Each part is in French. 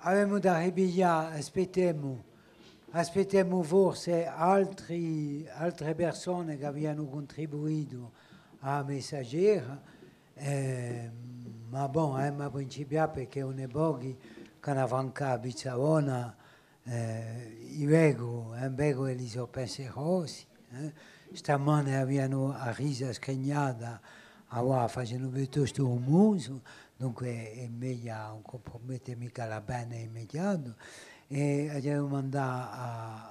avevamo da ripigliare, aspettiamo forse altre persone che avevano contribuito a Messaggera, ma bon, abbiamo principiato perché un pochi che hanno fatto a Bizzavona, i vego e li sono penserosi. Stamane avevano a risa scagnata, facendo piuttosto un muso, dunque è meglio non compromettere mica la bene immediato. E abbiamo mandato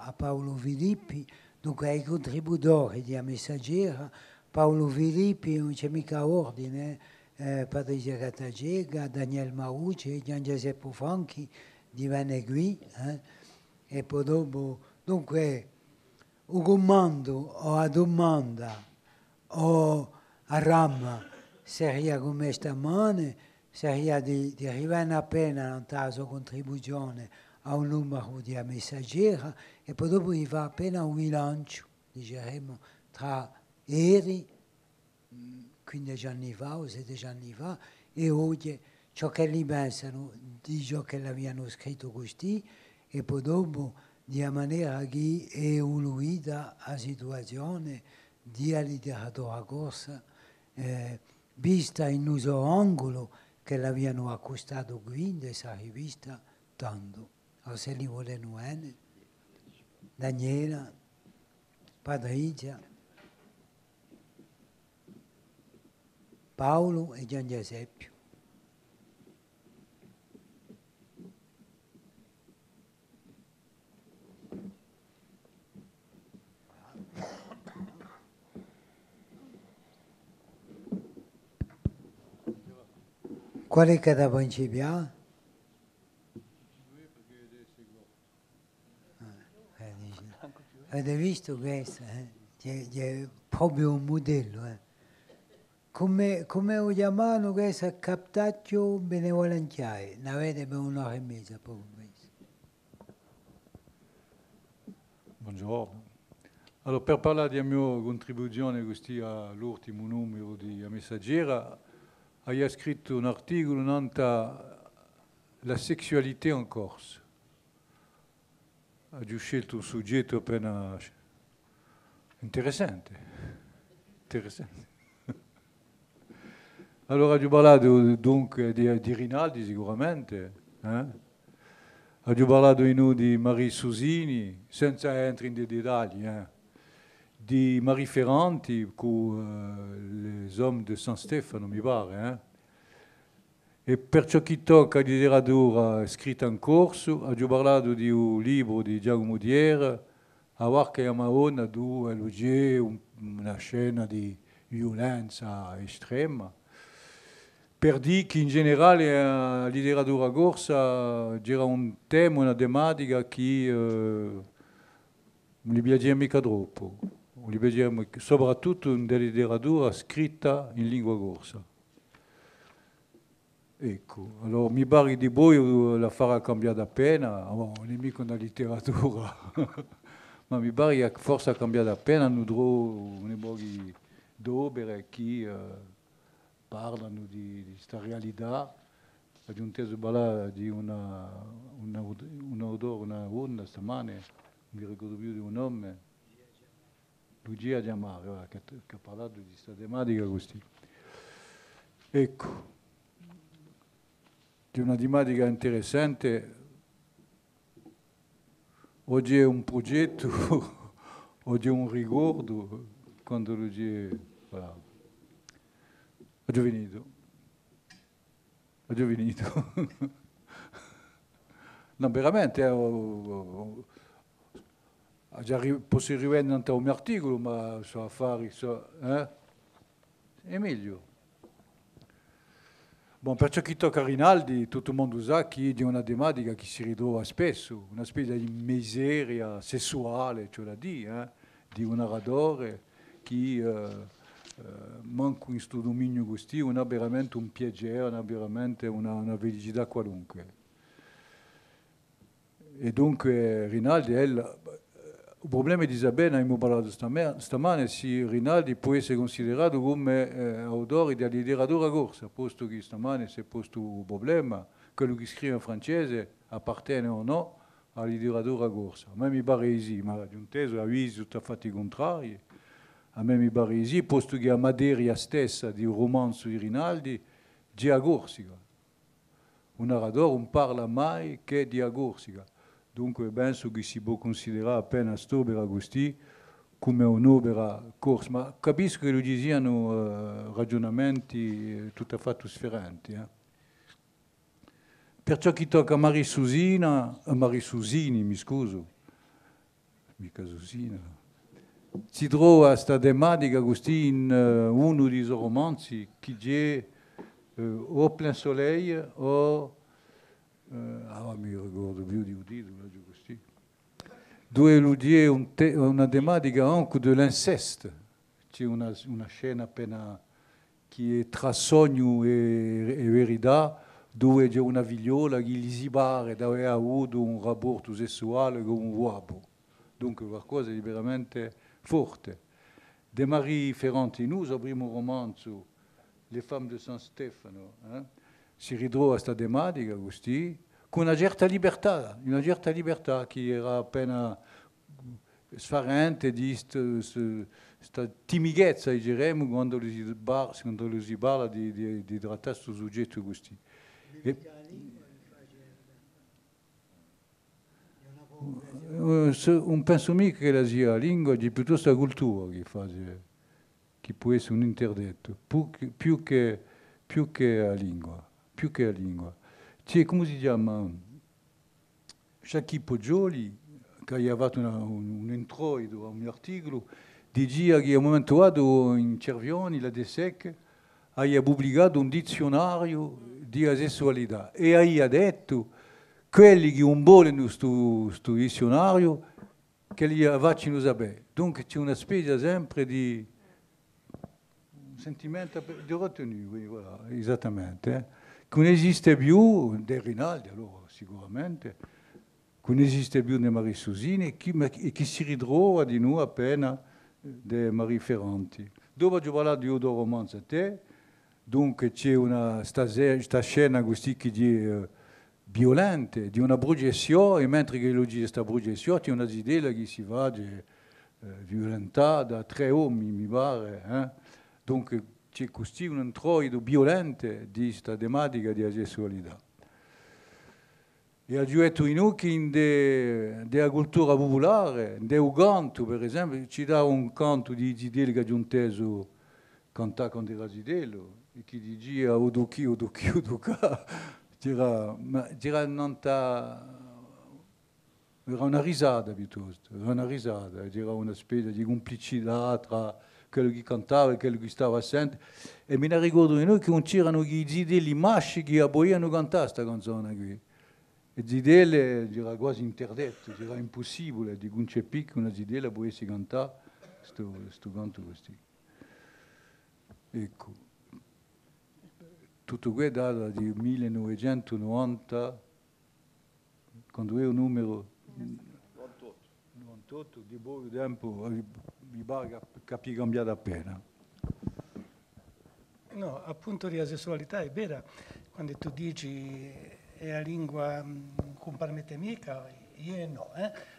a Paolo Filippi, dunque ai contributori di Messaggera. Paolo Filippi non c'è mica ordine, Patrizia Cattagega, Daniel Maucci, Gian Giuseppe Franchi divenne qui, e poi dopo, dunque, un comando o a domanda o a ramma seria come stamane, seria di arrivare appena la sua contribuzione a un numero di Messaggera e poi dopo gli fa appena un bilancio, diciamo, tra ieri, 15 anni fa o 16 anni fa, e oggi ciò che li pensano di ciò che l'abbiano scritto così e poi dopo di maniera che è evoluita la situazione della letteratura corsa, vista in uso angolo che l'abbiano acquistato qui, questa rivista, tanto. O se li vogliono bene, Daniela, Patrizia, Paolo e Gian Giuseppe. Qual è che da principiare? Avete visto questo? C'è proprio un modello. Come lo chiamano questo captaccio benevolentiale? Ne avete per un'ora e mezza proprio questo. Buongiorno. Allora, per parlare della mia contribuzione all'ultimo numero di Messaggera, ho scritto un articolo nanta La sessualità in Corse. Ho scelto un soggetto appena interessante. Allora, ho parlato dunque di Rinaldi sicuramente, ho parlato di Marie Susini, senza entrare in dettagli, di Marie Ferranti con les hommes de San Stefano, mi pare. E per ciò che tocca di letteratura scritta in corso, ho parlato di un libro di Giacomo Dier, a Varca e Amaona, dove c'è una scena di violenza estrema. Per dire che in generale la letteratura corsa c'era un tema, una tematica che non mi piaceva mica troppo, soprattutto nella letteratura scritta in lingua corsa. Ecco, allora mi pare di voi la farà cambiare appena, non è mica una letteratura, ma mi pare che forse ha cambiato appena, noi troviamo un po' di opere che parlano di questa realtà. Ho inteso parlare di una donna stamane, non mi ricordo più di un nome, Lucia Giamare, che ha parlato di questa tematica così. Ecco. Di una tematica interessante. Oggi è un progetto, oggi è un ricordo, quando oggi è... Voilà. Ho già finito. No, veramente, posso riprendere un mio articolo, ma so affari, è meglio. Bon, per ciò che tocca a Rinaldi, tutto il mondo sa che è di una tematica che si ritrova spesso, una specie di miseria sessuale, cioè da dire, di un narratore che manca in questo dominio così, non ha veramente un piacere, non ha veramente una felicità qualunque. E dunque Rinaldi è il problema di Isabella, abbiamo parlato stamane, se Rinaldi può essere considerato come autore della letteratura corsa, posto che stamane si è posto un problema, quello che scrive in francese appartiene o no alla letteratura corsa. A me mi pare così, ma aggiunteso avvisi tutti fatti contrari. A me mi pare così, posto che la materia stessa di un romanzo di Rinaldi è a Corsica. Un narratore non parla mai che di a Corsica. Dunque penso che si può considerare appena quest'opera così come un'opera corsa, ma capisco che lo ci siano ragionamenti tutti affatto differenti. Per ciò che tocca a Marie Susini, mi scuso, mica Susina, si trova questa tematica così in uno dei suoi romanzi che è o Plein Soleil o mi ricordo più di un titolo così, dove lui è una tematica anche dell'inceste. C'è una scena appena che è tra sogno e verità, dove c'è una figliola che gli si pare di aver avuto un rapporto sessuale con un uomo. Dunque qualcosa di veramente forte. De Marie Ferrante, il suo primo romanzo, Le femmes de San Stefano, si ritrova questa tematica così, con una certa libertà che era appena sfarente di questa timidezza, diremmo, quando si parla di trattare questo soggetto così. Non penso mica che la sia la lingua, è piuttosto la cultura che può essere un interdetto, più che la lingua. C'è, come si chiama, Jacques Poggioli, che ha fatto un introito a un articolo, diceva che a un momento dato in Cervioni, la DESEC, ha pubblicato un dizionario di asessualità e ha detto quelli che non vogliono questo dizionario che li facciano sapere. Dunque c'è una specie sempre di sentimento di retenue, voilà, esattamente, che non esiste più del Rinaldi, allora sicuramente, che non esiste più di Marie Susini e che si ritrova di noi appena di Marie Ferranti. Dopo ho parlato di un romanzo a te, dunque c'è questa scena così che è violenta, di una proiezione, e mentre che lui questa proiezione c'è una idea che si va violentata da 3 uomini, mi pare. Dunque c'è così un introito violento di questa tematica di sessualità. E ha detto in noi della cultura popolare, del canto, per esempio, ci dà un canto di Zidel che ha aggiunto cantare con della Zidello, e che diceva Odochi, era una risata piuttosto, era una specie di complicità tra quello che cantava e quello che stava a sentire. E me ne ricordo di noi che non c'erano gli Zidelli maschi che vogliano cantare questa canzone qui. E Zidelle era quasi interdetto, era impossibile di concepire che una Zidella potesse cantare questo canto così. Ecco, tutto questo data di 1990, quando è un numero 98, di buon tempo, mi pare che abbia cambiato appena. No, appunto la sessualità è vera, quando tu dici è la lingua non permette mica, io no.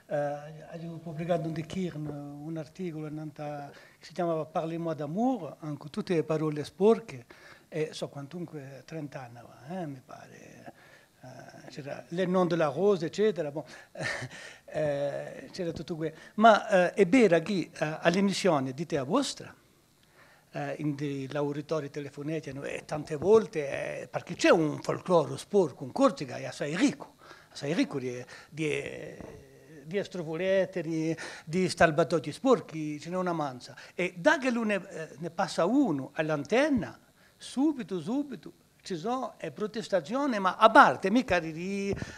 Ho pubblicato un articolo che si chiamava Parlez-moi d'amour, con tutte le parole sporche, e so quantunque 30 anni va, mi pare. C'era le noms della rosa, eccetera, bon. C'era tutto questo. Ma è vero che all'emissione di Te a Vostra, in dei laboratori telefonati tante volte, perché c'è un folklore sporco, un Corsica è assai ricco di estrovolette, di stalbatoti sporchi, ce n'è una manza. E da che lui ne passa uno all'antenna, subito ci sono protestazioni, ma a parte, mica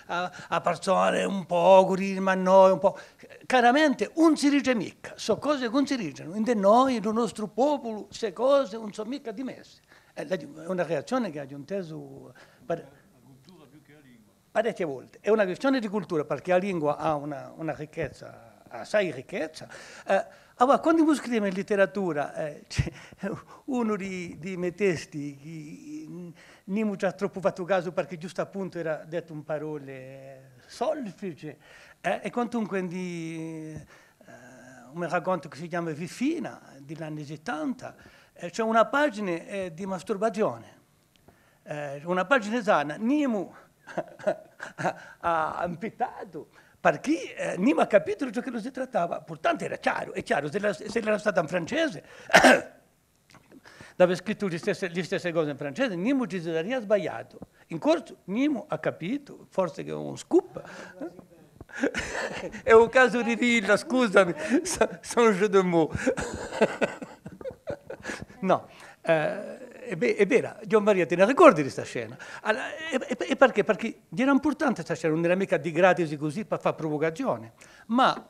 a persone un po', ma noi un po'. Chiaramente non si dice mica, sono cose che non si dicono. In noi, nel nostro popolo, queste cose non sono mica dimesse. È una reazione che ha inteso parecchie volte. È una questione di cultura, perché la lingua ha una ricchezza, assai ricchezza. Allora, quando scrivo in letteratura, c'è uno dei miei testi non mi ha troppo fatto caso perché giusto appunto era detto un parole semplici, e quantunque un racconto che si chiama Vifina, degli anni 70, c'è una pagina di masturbazione, una pagina sana, Nimo ha impetato, perché non ha capito di ciò che si trattava. Portanto era chiaro, è chiaro, se era stato in francese, aveva scritto le stesse cose in francese, Nimo ci sarebbe sbagliato. In corso, Nimo ha capito, forse che è un scoop. È un caso di Rilla, scusami, sono jeu de mots. No, è vero, Gian Maria, te ne ricordi di questa scena? Allora, e perché? Perché era importante questa scena, non era mica di gratis così per fare provocazione, ma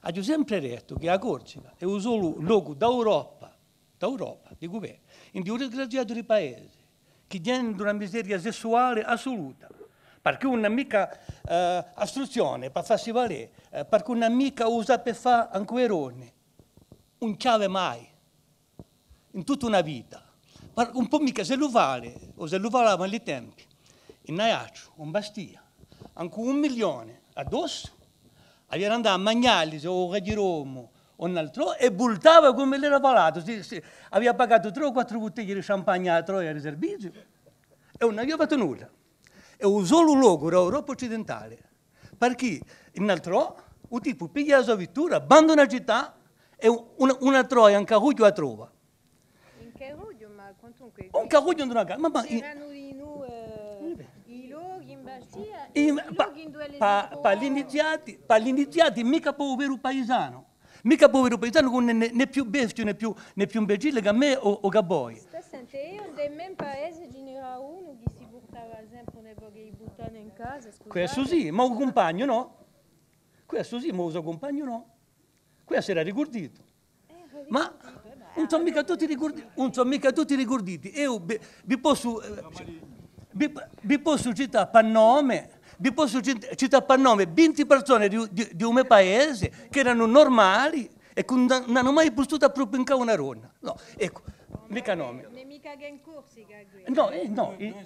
ho sempre detto che a Corsica è un solo luogo d'Europa, di governo, in cui un disgraziato di paese che viene da una miseria sessuale assoluta, perché una mica istruzione per farsi valere, perché una mica usa per fare un querone, un chiave mai, in tutta una vita. Un po' mica se lo vale, o se lo valava nei tempi, in Najaccio, in Bastia, anche 1 milione addosso, aveva andato a Magnalisi o a Roma o un altro e bultava come l'era valato. Aveva pagato 3 o 4 bottiglie di champagne a Troia di servizio e non aveva fatto nulla. È un solo luogo dell'Europa occidentale, perché in altro un tipo piglia la sua vettura, abbandona la città e una Troia, un carruglio la trova. In Carruglio, ma quantunque... Un carruglio in una casa, ma c'erano di noi i luoghi in Bastia e i luoghi in due le per gli iniziati mica povero paesano. Mica povero paesano con né più bestio né più imbecille che me o che voi. Sta sente, io nel mio paese ce n'era uno che si portava sempre nei luoghi di buttare in casa, scusate. Questo sì, ma un compagno no. Questo sì, ma un suo compagno no. Questo era ricordito. Ma non sono mica tutti ricorditi. Io vi posso citare per nome, 20 persone di un mio paese che erano normali e che non hanno mai potuto proprio in una ronna. No, ecco, mica nome. Non è mica che in Corsica. No,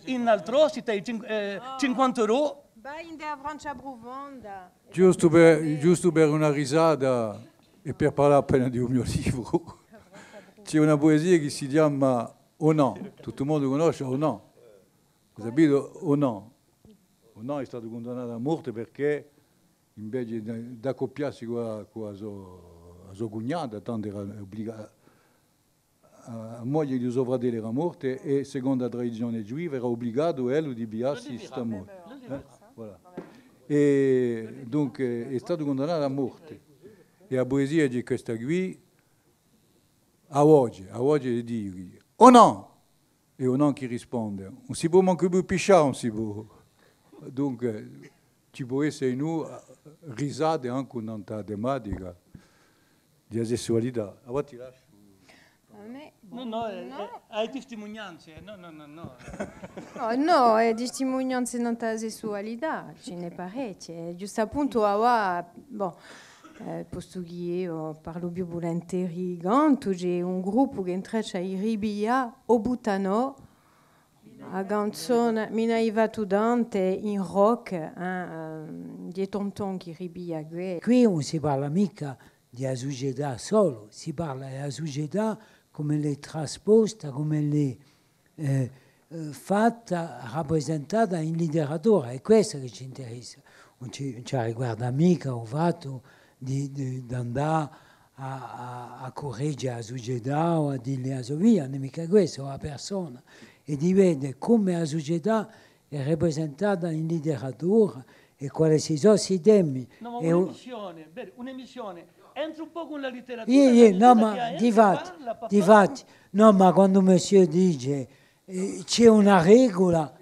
in altro si dai 50 euro. Vai in der Francia Brovonda. Giusto per una risata e per parlare appena di un mio libro, c'è una poesia che si chiama Onan, tutto il mondo conosce Onan, capito? Onan è stato condannato a morte perché invece di accoppiarsi con la sua cognata, tanto era obbligato, la moglie di suo fratello era morta e secondo la tradizione giudiva era obbligato lui di biarsi sta morte. Voilà. E dunque è stato condannato a morte. E la poesia di questa qui, a oggi dice, oh no! E o non che risponde, non si può manco più pisciare, non si può. Dunque ci può essere in noi risate anche in tanta tematica di sessualità. A volte ti lascio. No, hai testimonianze. No, è testimonianze non ta sessualità, ce n'è parecchie. Giusto appunto, posto che io parlo più volentieri ganto, c'è un gruppo che intreccia i ribia o butano a canzone minaiva tudante in rock, di tonton che ribia. Qui non si parla mica di società solo, si parla della società come l'è trasposta, come l'è fatta, rappresentata in letteratura. È questo che ci interessa. Non ci riguarda mica il fatto di andare a correggere la società o a dirle la sua via, non è mica questo, la persona. E di vedere come la società è rappresentata in letteratura e quali sono i temi. No, ma un'emissione. Entra un po' con la letteratura. No, ma difatti, no, ma quando monsieur dice c'è una regola,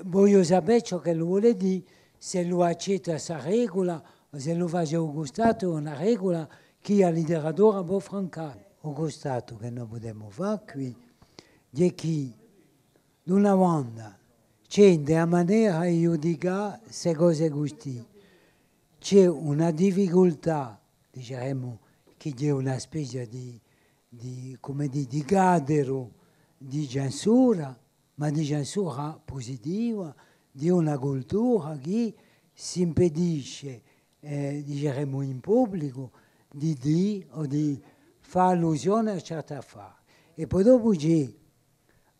voglio sapere ciò che lo vuole dire, se lo accetta questa regola o se lo fa Augustato, è una regola che la letteratura può francare. Augustato che non possiamo fare qui, è che d'una banda c'è una maniera di giudicare queste cose così, c'è una difficoltà, diciamo, che è una specie come di gadero di censura, ma di censura positiva, di una cultura che si impedisce, diciamo in pubblico, di dire o di fare allusione a certi affari. E poi dopo c'è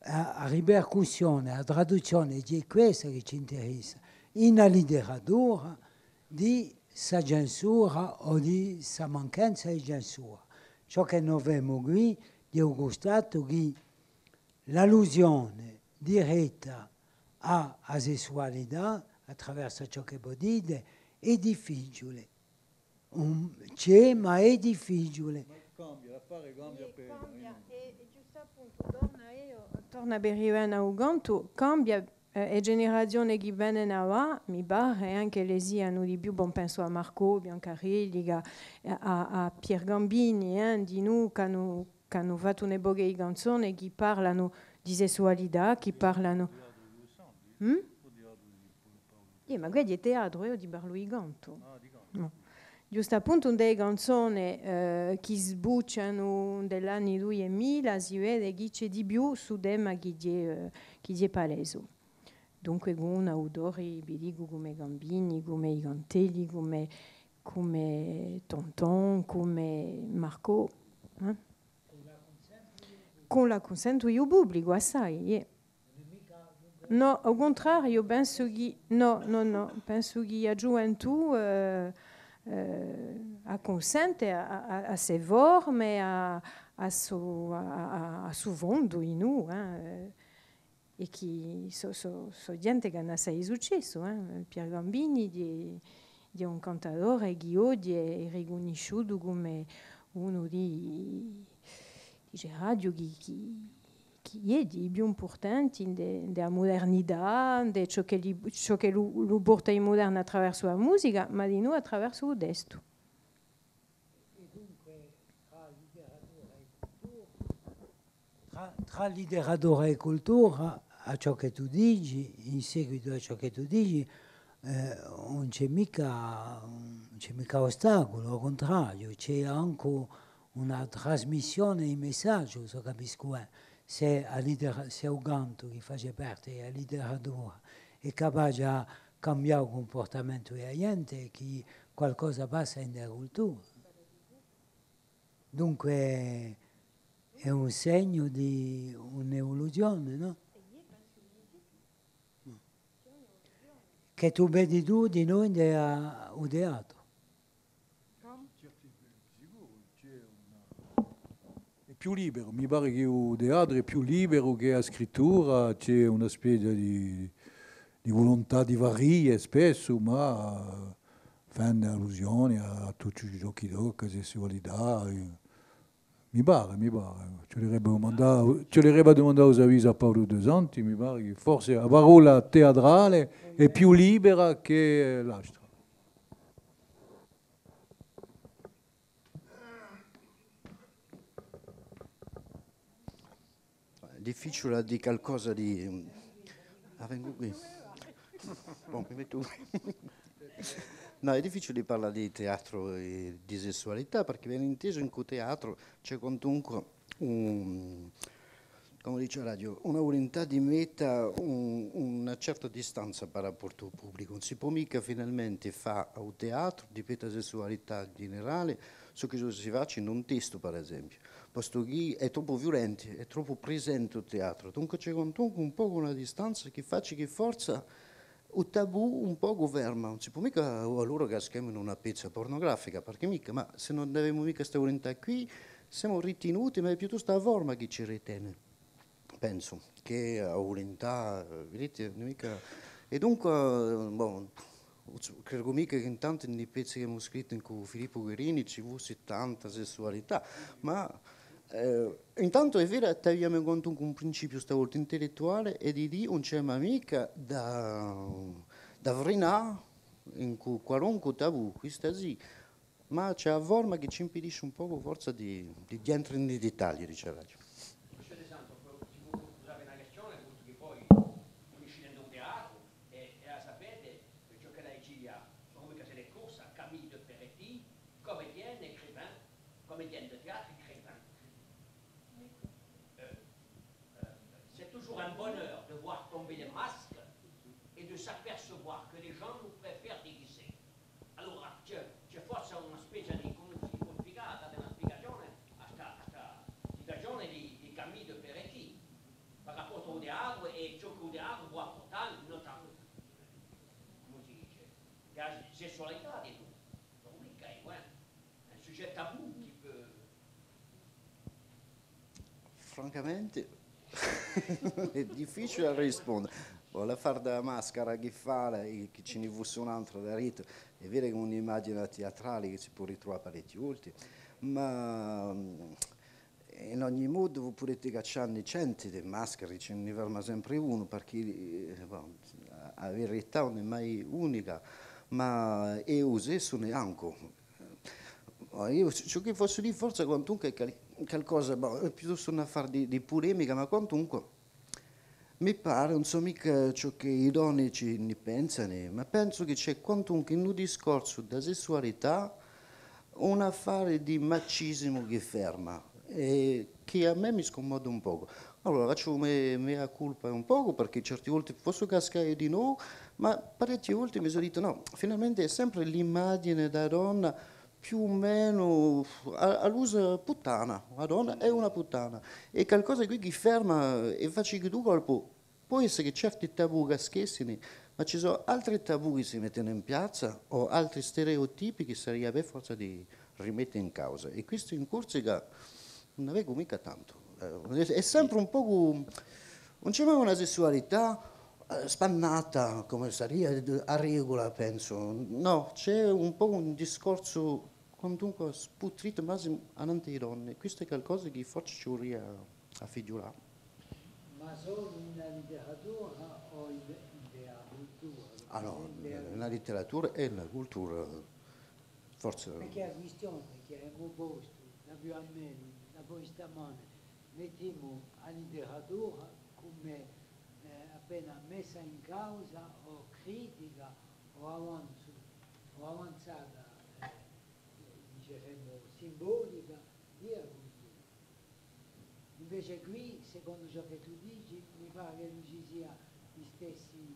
la ripercussione, la traduzione, è questa che ci interessa, in una letteratura di sa censura o di sa mancanza di censura. Ciò che noi vediamo qui è un stato che l'allusione diretta alla sessualità attraverso ciò che può dire è difficile. C'è, ma è difficile. Cambia, l'affare cambia per... E giusto appunto, torna a Berriven a Ugantu, cambia e generazione che viene a mi pare anche le siano di più, penso a Marco Biancarelli, a Pier Gambini, di noi che hanno fatto una boghe di canzoni che parlano di sessualità, che parlano... ma qui è teatro, io di parlo di canto. No. Giusto appunto delle canzoni che sbucciano degli anni 2000, si vede che c'è di più su tema che è palese. Dunque con autori, vi dico, come Gambini, come i Cantelli, come Tonton, come Marco. Con la consento io pubblico, assai. No, al contrario, penso che penso che la gioventù consente a se forme, a suo fondo in noi. E che sono gente che hanno assai successo. Pier Gambini è un cantautore che oggi è riconosciuto come uno di radio che è di più importanti della modernità, di ciò che lo porta in moderno attraverso la musica, ma di noi attraverso il testo. Tra letteratura e cultura, a ciò che tu dici, in seguito a ciò che tu dici, non c'è mica ostacolo, al contrario, c'è anche una trasmissione di messaggio, so capisco. Se un canto che fa parte della letteratura è capace di cambiare il comportamento della gente, che qualcosa passa in der cultura. Dunque è un segno di un'evoluzione, no? Che tu vedi tu di noi nel teatro. È più libero, mi pare che il teatro è più libero che la scrittura, c'è una specie di volontà di variare spesso, ma fanno allusioni a tutti i giochi d'occhio, sessualità. Mi pare. Ce l'avrebbe domandato Usavisa a Paolo De Santi, mi pare che forse la parola teatrale è più libera che l'altra. È difficile di qualcosa di... vengo qui. Bon, mi metto qui. No, è difficile parlare di teatro e di sessualità perché viene inteso in cui teatro c'è comunque come dice la radio, una volontà di mettere una certa distanza per rapporto pubblico. Non si può mica finalmente fare un teatro di sessualità generale su che si faccia in un testo, per esempio. Posto che è troppo violento, è troppo presente il teatro. Dunque c'è comunque un po' una distanza che faccia che forza il tabù un po' governa. Non si può mica allora che schiamano una pezza pornografica, perché mica, ma se non abbiamo mica questa volontà qui, siamo ritenuti, ma è piuttosto la forma che ci ritiene. Penso che la volontà, vedete, mica... E dunque, bon, credo mica che intanto nei pezzi che abbiamo scritto con Filippo Guerini ci fosse tanta sessualità, ma intanto è vero che abbiamo in conto un principio stavolta intellettuale e di dire non c'è mica da frenare in qualunque tabù, questa sì, ma c'è la forma che ci impedisce un po' forza di entrare nei dettagli, dice la radio. comédienne de théâtre écrivain. C'est toujours un bonheur de voir tomber les masques e di s'apercevoir che les gens nous préfèrent déguisés. Allora c'è forse una specie di, come si può spiegare, della spiegazione, questa situazione di Camille de Peretti, per rapporto al teatro e ciò che il teatro può apportare, notamment, come si dice, la sessualità di tutto. Non mica è un sujet tabù che può... Francamente è difficile a rispondere. Vuole fare da maschera che fare, che ce ne fosse un altro da rito. È vero che è un'immagine teatrale che si può ritrovare parecchi ultimi, ma in ogni modo voi potete cacciare cento di maschere, ce ne ferma sempre uno, perché la verità non è mai unica, ma è usato neanche. Io, ciò che posso dire forse quantunque è qualcosa, è piuttosto un affare di polemica, ma quantunque mi pare, non so mica ciò che i donici ne pensano, ma penso che c'è quantunque in un discorso da sessualità un affare di macismo che ferma e che a me mi scomoda un poco. Allora faccio mea colpa un poco perché certe volte posso cascare di no, ma parecchie volte mi sono detto no, finalmente è sempre l'immagine da donna più o meno all'uso puttana, la donna è una puttana, e qualcosa qui che ferma e faccio che tu colpo, può essere che certi tabù caschessino, ma ci sono altri tabù che si mettono in piazza o altri stereotipi che sarebbe forza di rimettere in causa, e questo in Corsica non avevo mica tanto, è sempre un po', non c'è mai una sessualità spannata come sarebbe a regola, penso, no, c'è un po' un discorso quantunque sputrito ma anante le donne, questo è qualcosa che forse ci vorrei affigurare. Ma solo nella letteratura o nella cultura? Ah no, la letteratura e la cultura, forse... Perché la questione è che abbiamo posto, da più o meno, da questa mano, mettiamo la letteratura come appena messa in causa o critica o avanzata, diciamo, simbolica della cultura. Invece qui, secondo ciò che tu dici, mi pare che non ci sia gli stessi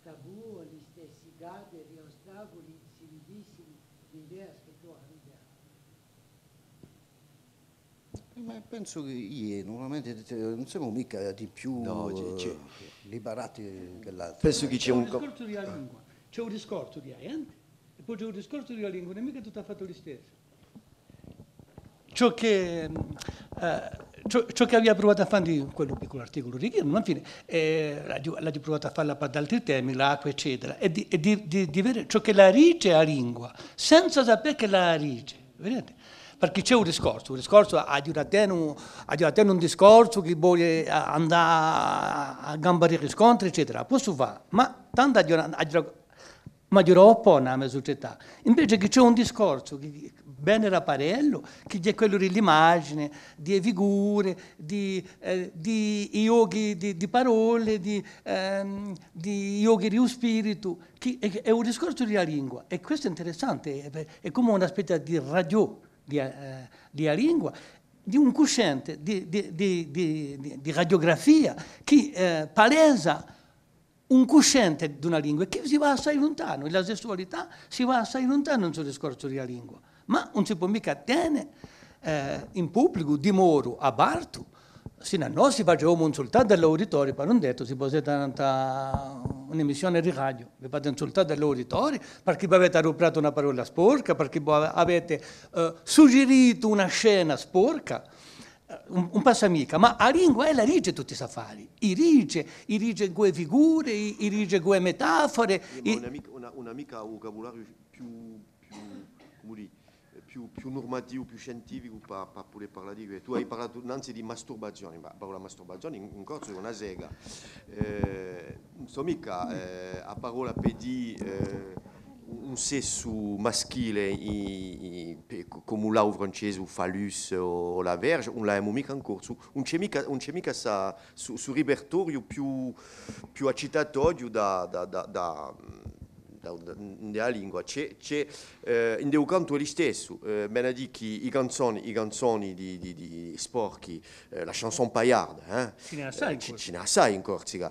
tabù, gli stessi gli ostacoli similissimi di idea scrittura all'idea. Ma penso che io normalmente non siamo mica di più liberati che l'altro. Penso che c'è un discorso di lingua, c'è un discorso di gente e poi c'è un discorso di lingua, non è mica tutto fatto lo stesso. Ciò che aveva provato a fare in quello piccolo articolo di Ghirno, alla fine l'ha provato a farla per altri temi, l'acqua eccetera, e di vedere ciò che la rige a lingua, senza sapere che la rige, vedete? Perché c'è un discorso ha di un discorso che vuole andare a gambare scontri, eccetera, posso fare, ma tanto ma dirò oppone alla società. Invece che c'è un discorso che bene rapparello, che è quello dell'immagine, di figure, di yogi di parole, di yogi di spirito, che è un discorso della lingua. E questo è interessante, è come una specie di radio di lingua, di un cosciente di radiografia che palesa un cosciente di una lingua che si va assai lontano, e la sessualità si va assai lontano nel suo discorso della lingua, ma non si può mica tenere in pubblico di moro a Bartu, se no si faceva insultare dall'auditorio, per non detto si può essere un'emissione di radio, vi fate insultare dall'auditorio perché avete ruprato una parola sporca, perché avete suggerito una scena sporca, un passamica, ma la lingua è la rige tutti i safari, i rige quelle figure, i rige quelle metafore. Una mica un vocabolario più normativo, più scientifico per poter parlare di questo. Tu hai parlato innanzi di masturbazione, ma la parola masturbazione in corso è una sega. Non so mica a parola per dire un sesso maschile come un lau francese, o phallus o la verge, non l'abbiamo mica in corso. Non c'è mica sul repertorio più accitatorio da della lingua, c'è in un canto è lo stesso, benedichi i canzoni di sporchi, la chanson paillarde, Ce n'è assai in ce n'è assai in Corsica,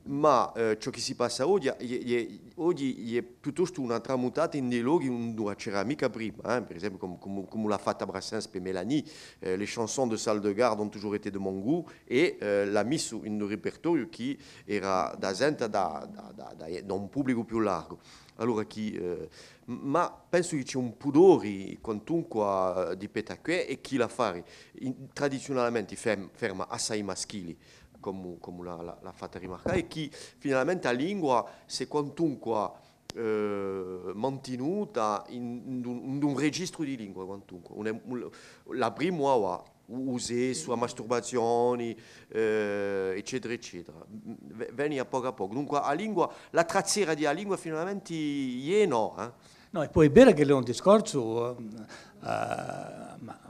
ma ciò che si passa oggi è piuttosto una tramutata in dei luoghi dove c'era mica prima, per esempio come l'ha fatta Brassens per Mélanie, les chansons de salle de garde ont toujours été de mon goût e l'ha messo in un repertorio che era da gente da un pubblico più largo. Allora, ma penso che c'è un pudore quantunque di Petaquè e chi la fa tradizionalmente ferma assai maschili, come l'ha fatta rimarcare, e chi finalmente la lingua si quantunque mantenuta in un registro di lingua quantunque. La prima usare sulla masturbazione, eccetera, eccetera. Vieni a poco. Dunque, la traziera della lingua finalmente è no. No, e poi è vero che è un discorso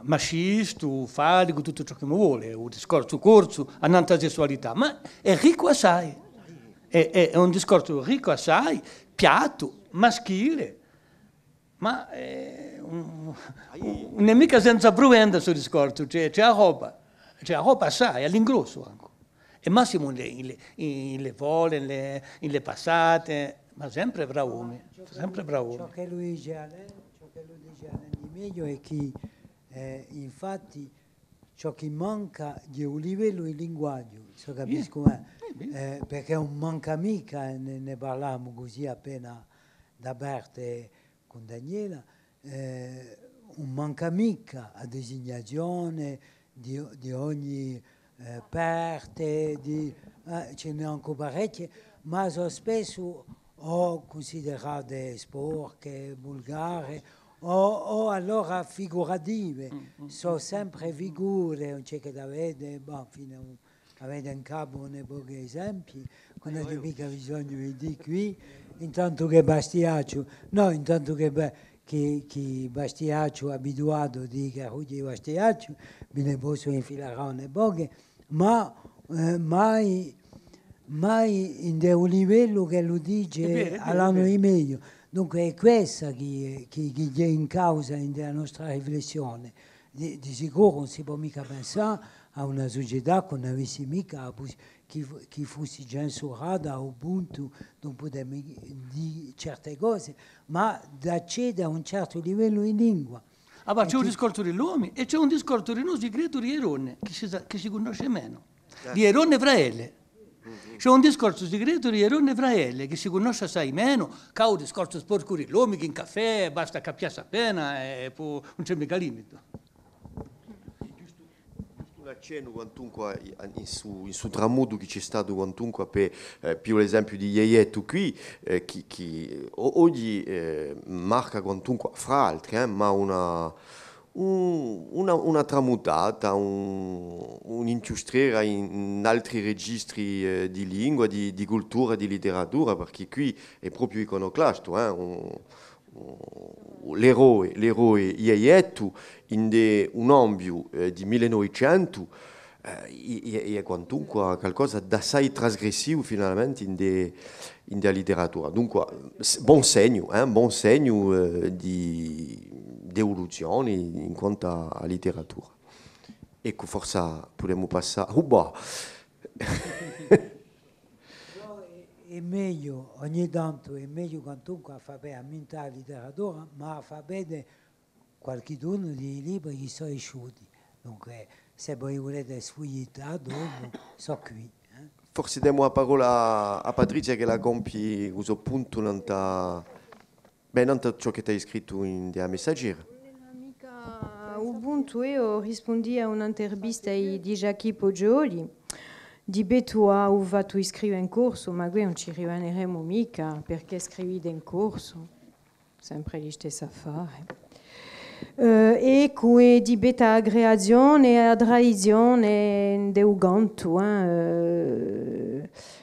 machista, fadico, tutto ciò che mi vuole, un discorso corso, a sessualità, ma è ricco assai. È un discorso ricco assai, piatto, maschile, ma non è mica senza provenda questo discorso, c'è la roba assai, all'ingrosso anche. E massimo in le vole, in le passate, ma sempre bravi, sempre bravi. Ciò che lui dice a lei di meglio è che infatti ciò che manca è un livello di linguaggio, so capisco, perché non manca mica, ne parlavamo così appena da Berta con Daniela, non manca mica a designazione di ogni parte, ce n'è anche parecchie, ma sono spesso o considerate sporche, volgari, o allora figurative, sono sempre figure, non c'è che da vedere, avete in capo un pochi esempi, non avete mica bisogno di dire qui, intanto che Bastiaccio, no, intanto che Bastiaccio è abituato a dire che oggi Bastiaccio, me ne posso infilare un poche, ma mai in un livello che lo dice all'anno di meglio. Dunque è questa che è in causa nella nostra riflessione. Di sicuro non si può mica pensare a una società che non avesse mica che fosse censurata a un punto non poteva dire certe cose, ma da accedere a un certo livello di lingua. Ma c'è un discorso dell'uomo e c'è un discorso di noi creatori di Erone che si conosce meno. Di Erone Fraele. C'è un discorso segreto di Erone Fraele che si conosce assai meno, che un discorso sporco di l'uomo che in caffè basta capire appena e poi non c'è mica limite. Un accenno quantunque in su tramuto che c'è stato quantunque per più l'esempio di Ieietto qui che oggi marca quantunque fra altri ma una tramutata, un'industriera in altri registri di lingua, di cultura, di letteratura, perché qui è proprio iconoclasto, l'eroe Ieietto in un ambito di 1900 è quantunque qualcosa d'assai trasgressivo finalmente in della letteratura. Dunque, buon segno di evoluzione in quanto a letteratura. Ecco, forse potremmo passare. È meglio, ogni tanto è meglio quantunque a fare a la letteratura, ma a fare qualcuno di libri che sono asciutti. Dunque, se voi volete sfogliare dopo, so qui. Forse diamo la parola a Patrizia che la compie questo punto non ciò che ti hai scritto in della messaggera. Ubuntu io rispondi a un'intervista di Jackie Poggioli di Betua ho fatto iscrivere in corso, ma qui non ci rimaneremo mica perché scrivi in corso, sempre gli stessi affari. E qui di beta aggregazione e a tradizione de Ugantu.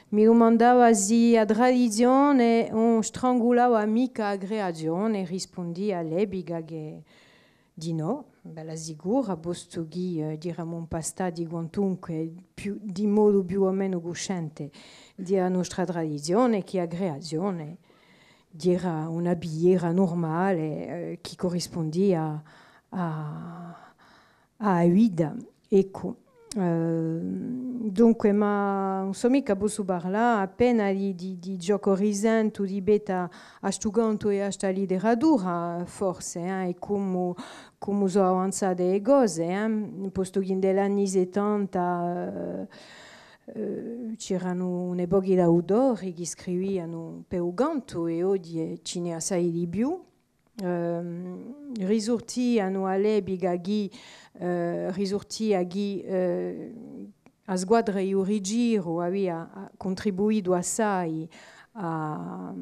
Mi domandava se a tradizione non strangolava mica aggregazione, rispondi a Lebiga che di no, bella sicura, posto che diremo pasta di quantunque di modo più o meno cosciente della nostra tradizione che aggregazione era una biera normale che corrispondia a Uida. Ecco. Dunque, ma non so mica posso parlare appena di gioco risento, di beta a stuganto e a sta letteratura, forse, e come sono avanzate le cose, posto che negli anni 70 c'erano un'epoca di autori che scrivevano per il canto e oggi ce n'è assai di più. Risortivano all'epoca che risortia che a squadra Iuri Giro aveva contribuito assai a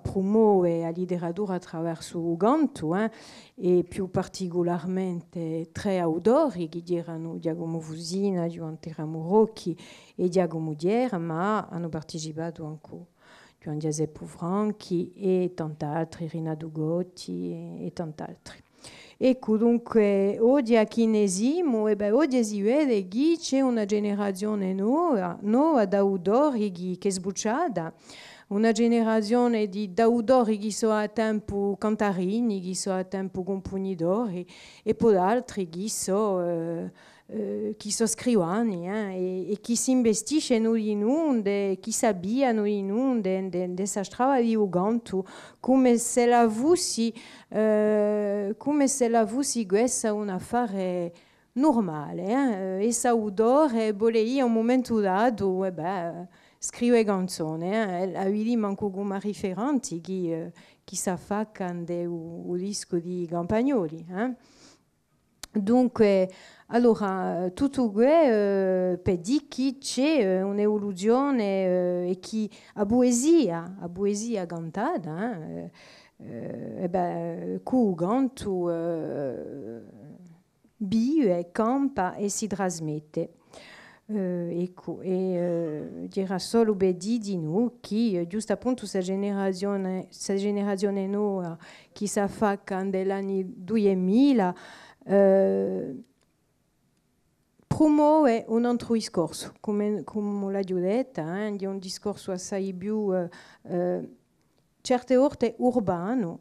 promuovere la letteratura attraverso il canto, e più particolarmente tre autori che erano Giacomo Fusina, Giovanni Ramurocchi e Giacomo Diera, ma hanno partecipato anche Gian Giuseppe Franchi e tanti altri, Rinato Gotti e tanti altri. Ecco, dunque, oggi a Chinesimo, oggi si vede che c'è una generazione nuova di autori che è sbucciata, una generazione di autori che sono a tempo cantarini, che sono a tempo compositori, e poi altri che sono scrivani, e che si investiscono in unde, che si abbiano in unde, de strada di canto, come se l'avussi questa un affare normale, e saudore voleva un momento dato scrive canzoni, aveva manco come riferenti che si affaccano un disco di Campagnoli. Dunque, allora, tutto questo per dire che c'è un'evoluzione e che a poesia cantata, con canto vive, campa e si trasmette. Ecco, era solo per dire di noi che giusto appunto questa generazione nuova che si affacca negli anni 2000 promuove un altro discorso, come l'ho detto, di un discorso assai più certe volte urbano,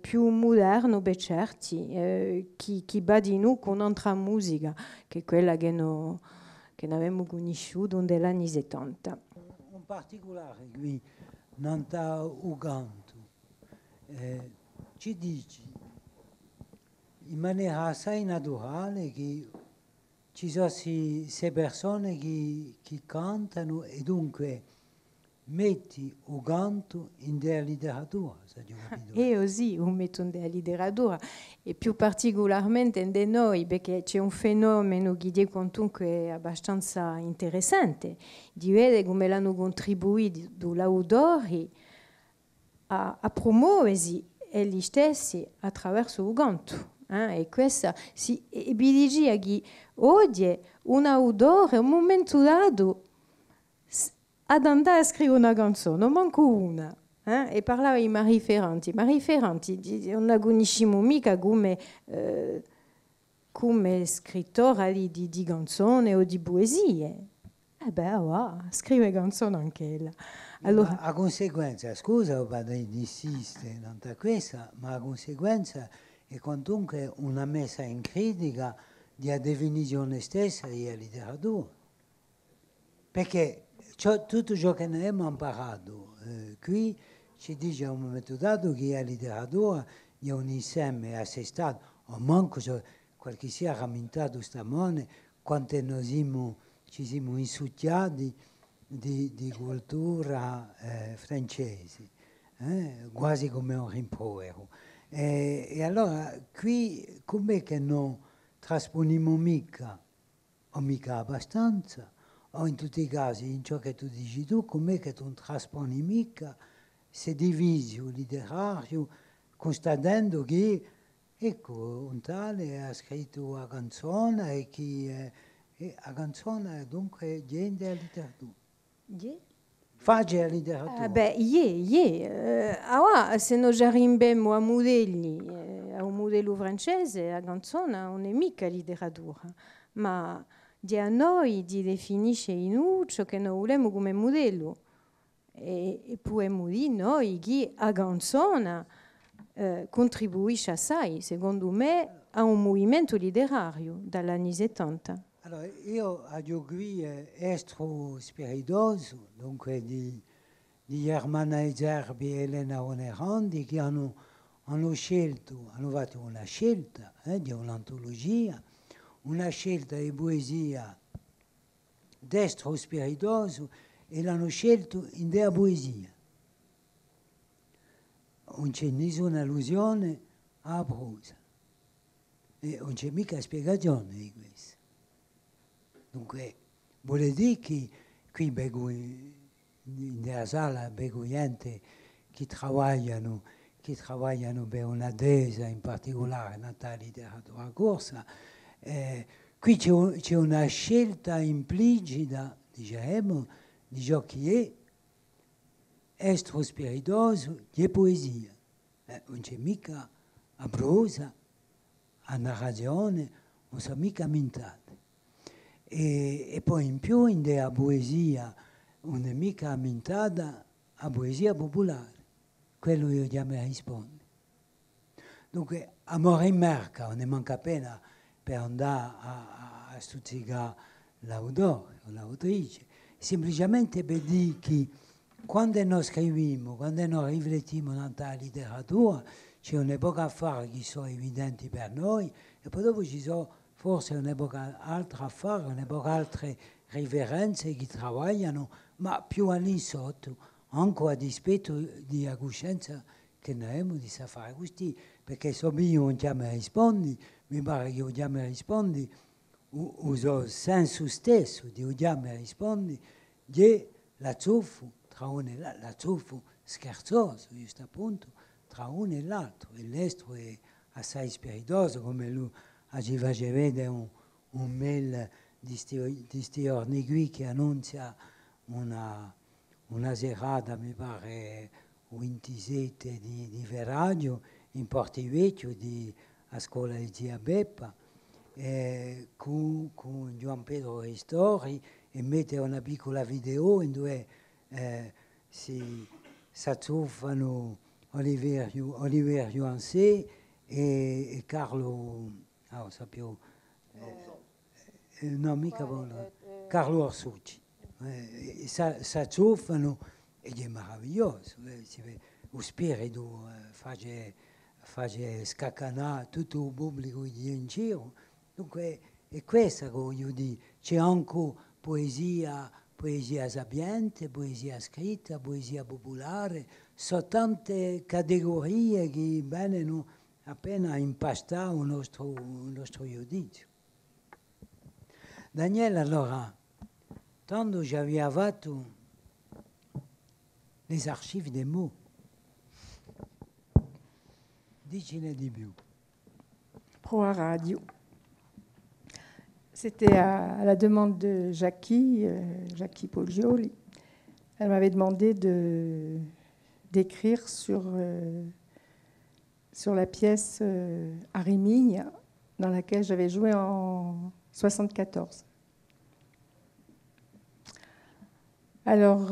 più moderno per certi, che va di noi con un'altra musica, che è quella che abbiamo conosciuto negli anni 70. Un particolare qui, non sta Uganto, ci dici in maniera assai naturale che ci sono queste persone che cantano e dunque metti il canto in della letteratura. E così lo metto in della letteratura, e più particolarmente in noi, perché c'è un fenomeno che di comunque è abbastanza interessante, di vedere come l'hanno contribuito gli autori a promuoversi egli stessi attraverso il canto. E questa e vi dice che oggi un autore a un momento dato ad andare a scrivere una canzone, non manco una, e parlava di Marie Ferranti non la conosciamo mica come scrittore di canzoni o di poesie. Scrive canzoni anche ella. Allora, a conseguenza, scusa, vado ad insistere, non da questa, ma a conseguenza è comunque una messa in critica della definizione stessa della letteratura. Perché tutto ciò che noi abbiamo imparato qui ci dice a un momento dato che la letteratura è un insieme a sé stato, o manco quel che sia rammentato stamane, quanto noi ci siamo insucchiati di cultura francese, quasi come un rimprovero. E allora qui com'è che non trasponiamo mica, o mica abbastanza, o in tutti i casi, in ciò che tu dici tu, com'è che tu non trasponi mica se divisio letterario, constatando che, ecco, un tale ha scritto una canzone e che la canzone dunque viene dalla letteratura. Faccia la letteratura. Se noi arriviamo a modelli, a un modello francese, la canzone non è mica letteratura, ma di a noi di definisce in noi ciò che noi vogliamo come modello. e potremmo dire noi che a canzone contribuisce assai, secondo me, a un movimento letterario dagli anni 70. Allora, io ho qui Estro Spiridoso, dunque di Germana Zerbi e Elena Onerandi, che hanno fatto una scelta di un'antologia, una scelta di poesia d'Estro Spiridoso, e l'hanno scelto in della poesia. Non c'è nessuna allusione a prosa. E non c'è mica spiegazione di questo. Dunque, vuol dire che qui nella sala vedo gente che lavorano per una desa in particolare, nella letteratura corsa. Qui c'è una scelta implicita, diciamo, di ciò che è estro spiritoso di poesia. Non c'è mica a prosa, a narrazione, non sono mica mintate. E poi in più in della poesia non è mica mintata a poesia popolare. Quello io già mi rispondo. Dunque, amore in merca non ne manca appena per andare a stuzzicare l'autore o l'autrice, semplicemente per dire che quando noi scriviamo, quando noi riflettiamo nella letteratura, c'è un'epoca a fare che sono evidenti per noi e poi dopo ci sono forse un'epoca altra a fare, un'epoca altre riferenze che lavorano, ma più lì sotto, anche a dispetto della coscienza che noi abbiamo di fare così, perché se io non ti rispondi, mi pare che io ti rispondi, uso il senso stesso di io ti rispondi, di la zuffa tra uno e l'altro, la zuffa scherzoso, giusto appunto, tra uno e l'altro, e l'estro è assai spiritoso, come lui ci faceva vedere un mail di sti giorni qui che annuncia una serata, mi pare, 27 di febbraio, in Portivecchio, a scuola di Zia Beppa, con Gian Pedro Ristori, e mette una piccola video in dove si s'azzuffano Olivier Juancé e Carlo, non so più, no, mica Carlo Orsucci. S'azzuffano ed è meraviglioso. Lo spirito fa scaccanare tutto il pubblico di in giro. Dunque è questa che voglio dire. C'è anche poesia sapiente, poesia scritta, poesia popolare, sono tante categorie che vengono appena impastare il nostro giudizio. Daniele, allora, tanto ci aveva fatto les archives des mots, dicene di più. Pro Radio. C'était à la demande de Jackie Poggioli. Elle m'avait demandé d'écrire sur la pièce Arimigna, dans laquelle j'avais joué en 1974. Alors,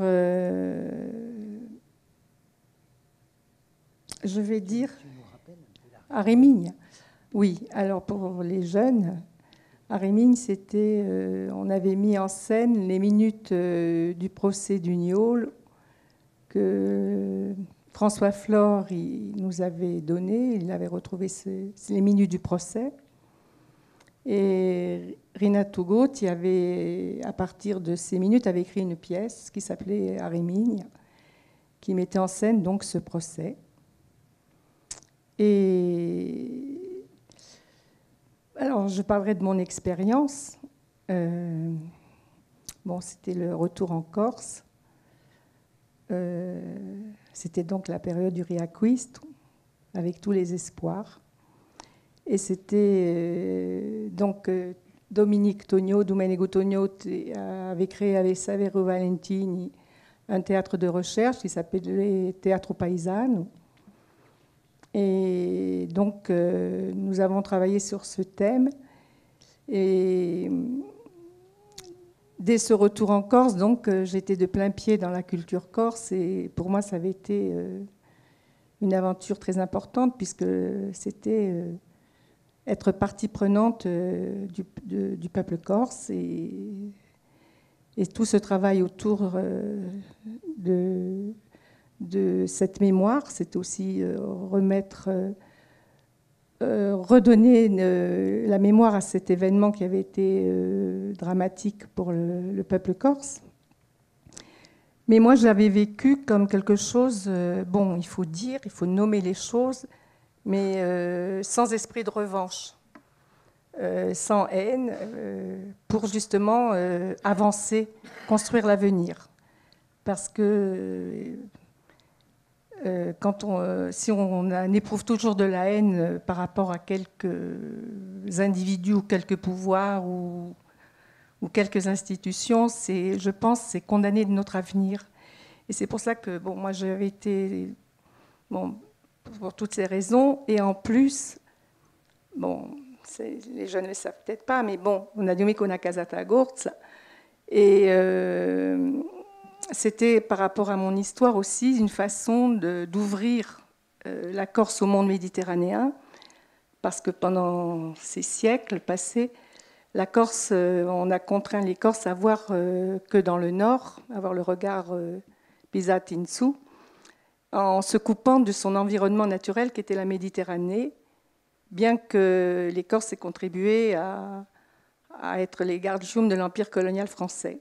je vais dire Arimigna. Oui, alors pour les jeunes, Arimigna, c'était, on avait mis en scène les minutes du procès du Niol que François Flore nous avait donné. Il avait retrouvé les minutes du procès. Et Renato Gotti avait, à partir de ces minutes, avait écrit une pièce qui s'appelait Arimigna, qui mettait en scène donc ce procès. Et alors, je parlerai de mon expérience. Bon, c'était le retour en Corse. C'était donc la période du Riacquisto, avec tous les espoirs. Et c'était donc Domenico Togno avait créé avec Saverio Valentini un théâtre de recherche qui s'appelait Teatro Paesano. Et donc, nous avons travaillé sur ce thème. Et dès ce retour en Corse, donc, j'étais de plein pied dans la culture corse et pour moi, ça avait été une aventure très importante puisque c'était être partie prenante du peuple corse et tout ce travail autour de cette mémoire, c'est aussi redonner la mémoire à cet événement qui avait été dramatique pour le peuple corse. Mais moi, je l'avais vécu comme quelque chose, bon, il faut dire, il faut nommer les choses, mais sans esprit de revanche, sans haine, pour justement avancer, construire l'avenir. Parce que si on éprouve toujours de la haine par rapport à quelques individus ou quelques pouvoirs ou quelques institutions, je pense, c'est condamner notre avenir. Et c'est pour ça que, bon, moi, j'avais été, bon, pour toutes ces raisons, et en plus, bon, les jeunes ne le savent peut-être pas, mais bon, on a dit qu'on a Casata Gorz, et c'était par rapport à mon histoire aussi une façon d'ouvrir la Corse au monde méditerranéen, parce que pendant ces siècles passés, la Corse, on a contraint les Corses à voir que dans le nord, avoir le regard Pisat-Insou, en se coupant de son environnement naturel qui était la Méditerranée, bien que les Corses aient contribué à être les gardiums de l'empire colonial français.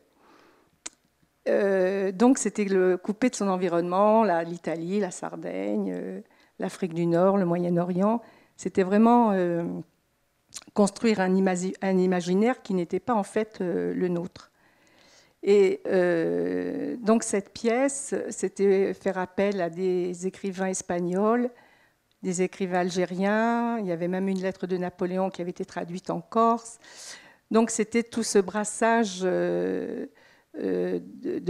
Donc c'était le coupé de son environnement, l'Italie, la Sardaigne, l'Afrique du Nord, le Moyen-Orient. C'était vraiment construire un imaginaire qui n'était pas en fait le nôtre. Et donc cette pièce, c'était faire appel à des écrivains espagnols, des écrivains algériens. Il y avait même une lettre de Napoléon qui avait été traduite en corse. Donc c'était tout ce brassage de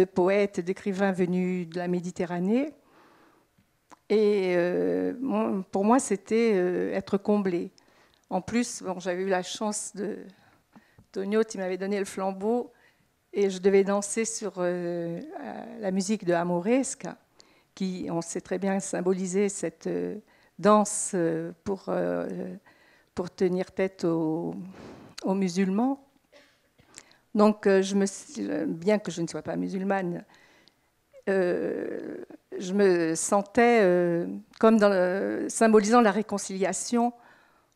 poètes, d'écrivains venus de la Méditerranée. Et pour moi, c'était être comblé. En plus, bon, j'avais eu la chance de Tonio, qui m'avait donné le flambeau, et je devais danser sur la musique de Amoresca, qui, on sait très bien, symbolisait cette danse pour tenir tête aux musulmans. Donc, bien que je ne sois pas musulmane, je me sentais comme symbolisant la réconciliation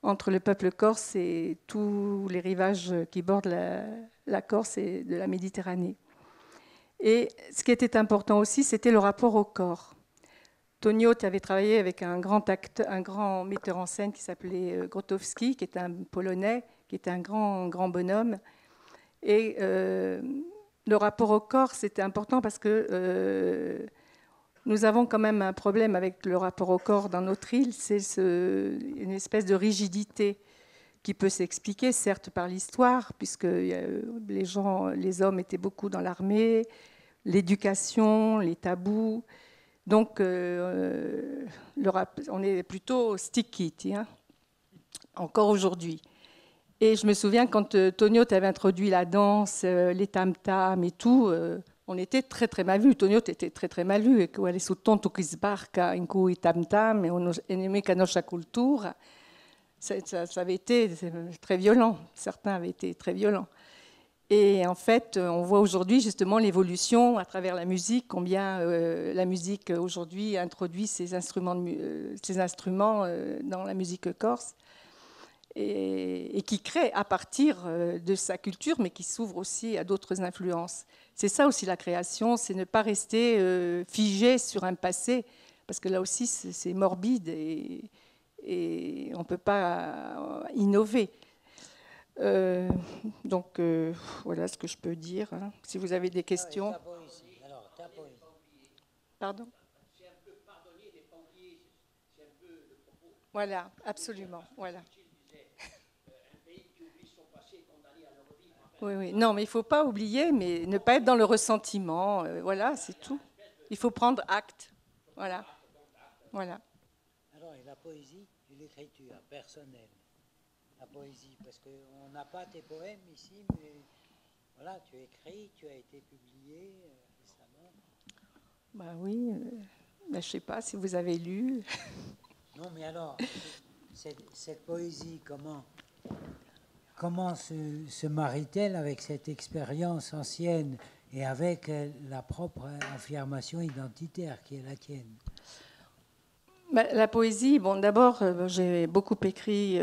entre le peuple corse et tous les rivages qui bordent la Corse et de la Méditerranée. Et ce qui était important aussi, c'était le rapport au corps. Tonio avait travaillé avec un grand metteur en scène qui s'appelait Grotowski, qui était un Polonais, qui était un grand bonhomme. Et le rapport au corps, c'était important parce que nous avons quand même un problème avec le rapport au corps dans notre île. C'est une espèce de rigidité qui peut s'expliquer, certes, par l'histoire, puisque les hommes étaient beaucoup dans l'armée, l'éducation, les tabous. Donc, on est plutôt stick-it, hein, encore aujourd'hui. Et je me souviens quand Tonio avait introduit la danse, les tam-tams et tout, on était très très mal vu. Tonio était très très mal vu. Elle est sous tonto qui sbarca in cui tam-tam et nemica nostra cultura. Ça avait été très violent. Certains avaient été très violents. Et en fait, on voit aujourd'hui justement l'évolution à travers la musique, combien la musique aujourd'hui introduit ces instruments dans la musique corse. Et qui crée à partir de sa culture, mais qui s'ouvre aussi à d'autres influences. C'est ça aussi la création, c'est ne pas rester figé sur un passé, parce que là aussi c'est morbide et on ne peut pas innover. Donc voilà ce que je peux dire. Hein. Si vous avez des questions. Pardon ? C'est un peu pardonner, mais pas oublier. C'est un peu le propos. Voilà, absolument. Voilà. Oui, oui. Non, mais il ne faut pas oublier, mais ne pas être dans le ressentiment. Voilà, c'est tout. Il faut prendre acte. Voilà. Voilà. Alors, et la poésie et l'écriture personnelle. La poésie, parce qu'on n'a pas tes poèmes ici, mais Voilà, tu écris, tu as été publié récemment. Bah oui, je ne sais pas si vous avez lu. Non, mais alors, cette poésie, comment se marie-t-elle avec cette expérience ancienne et avec la propre affirmation identitaire qui est la tienne? La poésie, bon, d'abord, j'ai beaucoup écrit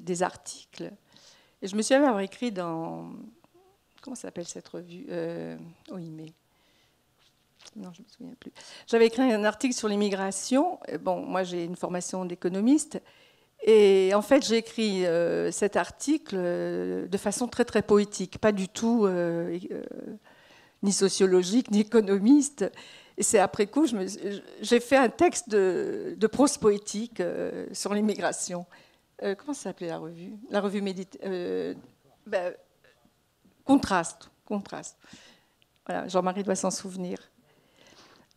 des articles. Et je me souviens avoir écrit dans... Comment s'appelle cette revue oui, mais... Non, je ne me souviens plus. J'avais écrit un article sur l'immigration. Bon, moi, j'ai une formation d'économiste. Et en fait, j'ai écrit cet article de façon très, très poétique. Pas du tout ni sociologique, ni économiste. Et c'est après coup, j'ai fait un texte de prose poétique sur l'immigration. Comment ça s'appelait la revue? La revue Contraste. Voilà, Jean-Marie doit s'en souvenir.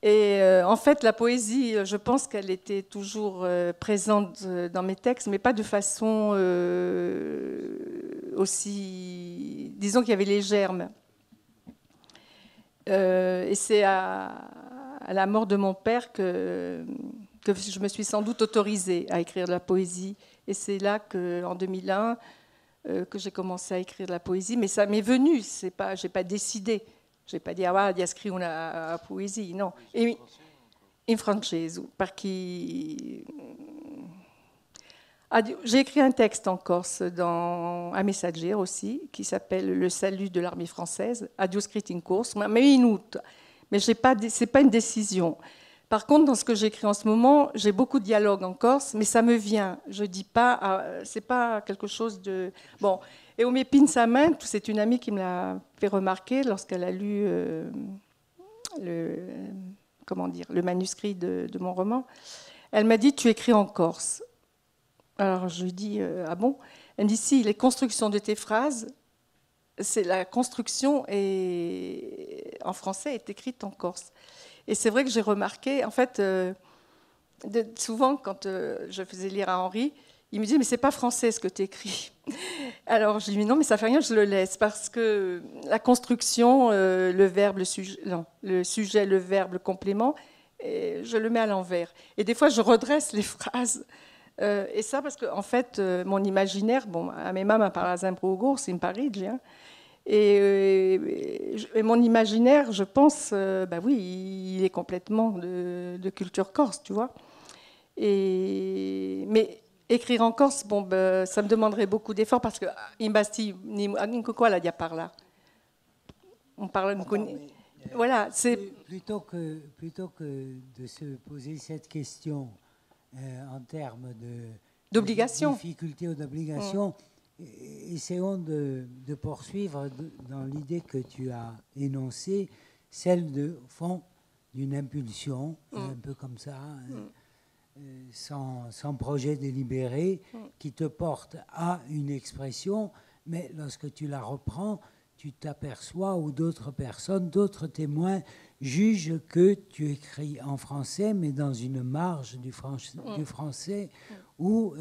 Et en fait, la poésie, je pense qu'elle était toujours présente dans mes textes, mais pas de façon aussi... Disons qu'il y avait les germes. Et c'est à la mort de mon père que je me suis sans doute autorisée à écrire de la poésie. Et c'est là qu'en 2001, que j'ai commencé à écrire de la poésie. Mais ça m'est venu, je n'ai pas décidé. Je n'ai pas dit, ah, di scrivere una poésie, non. Et, in francese, par qui... J'ai écrit un texte en corse dans un messager aussi, qui s'appelle Le salut de l'armée française, Adio scritto in corse, mais in août. Mais ce n'est pas une décision. Par contre, dans ce que j'écris en ce moment, j'ai beaucoup de dialogues en corse, mais ça me vient. Je ne dis pas, ce n'est pas quelque chose de... Bon, et au Pinsamen, c'est une amie qui me l'a fait remarquer lorsqu'elle a lu le manuscrit de mon roman. Elle m'a dit, tu écris en corse. Alors je lui dis, ah bon? Elle me dit, si, les constructions de tes phrases, c'est la construction en français est écrite en corse. Et c'est vrai que j'ai remarqué, en fait, souvent quand je faisais lire à Henri, il me disait, mais c'est pas français ce que tu écris. Alors je lui dis, non, mais ça fait rien, je le laisse, parce que la construction, le verbe, le sujet, le verbe, le complément, et je le mets à l'envers. Et des fois, je redresse les phrases. Et ça, parce qu'en fait, mon imaginaire, bon, a mia mamma parla sempre uguale, in Parigi, hein, et mon imaginaire, je pense, bah oui, il est complètement de culture corse, tu vois. Mais écrire en corse, bon, bah, ça me demanderait beaucoup d'efforts parce que in Bastille, quoi la diaparla. On parle voilà, c'est plutôt que de se poser cette question en termes d'obligation, difficulté ou d'obligation. Essayons de poursuivre dans l'idée que tu as énoncée, celle au fond, d'une impulsion, un peu comme ça, sans projet délibéré, qui te porte à une expression, mais lorsque tu la reprends, tu t'aperçois, ou d'autres personnes, d'autres témoins, jugent que tu écris en français, mais dans une marge du français, où...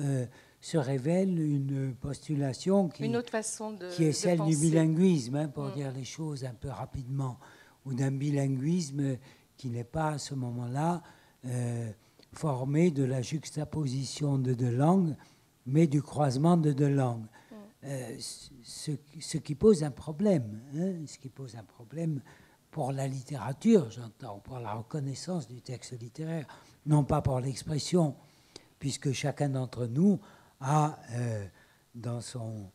se révèle une postulation qui est celle du bilinguisme, hein, pour dire les choses un peu rapidement, ou d'un bilinguisme qui n'est pas à ce moment-là formé de la juxtaposition de deux langues, mais du croisement de deux langues. Ce qui pose un problème, hein, ce qui pose un problème pour la littérature, j'entends, pour la reconnaissance du texte littéraire, non pas pour l'expression, puisque chacun d'entre nous a dans son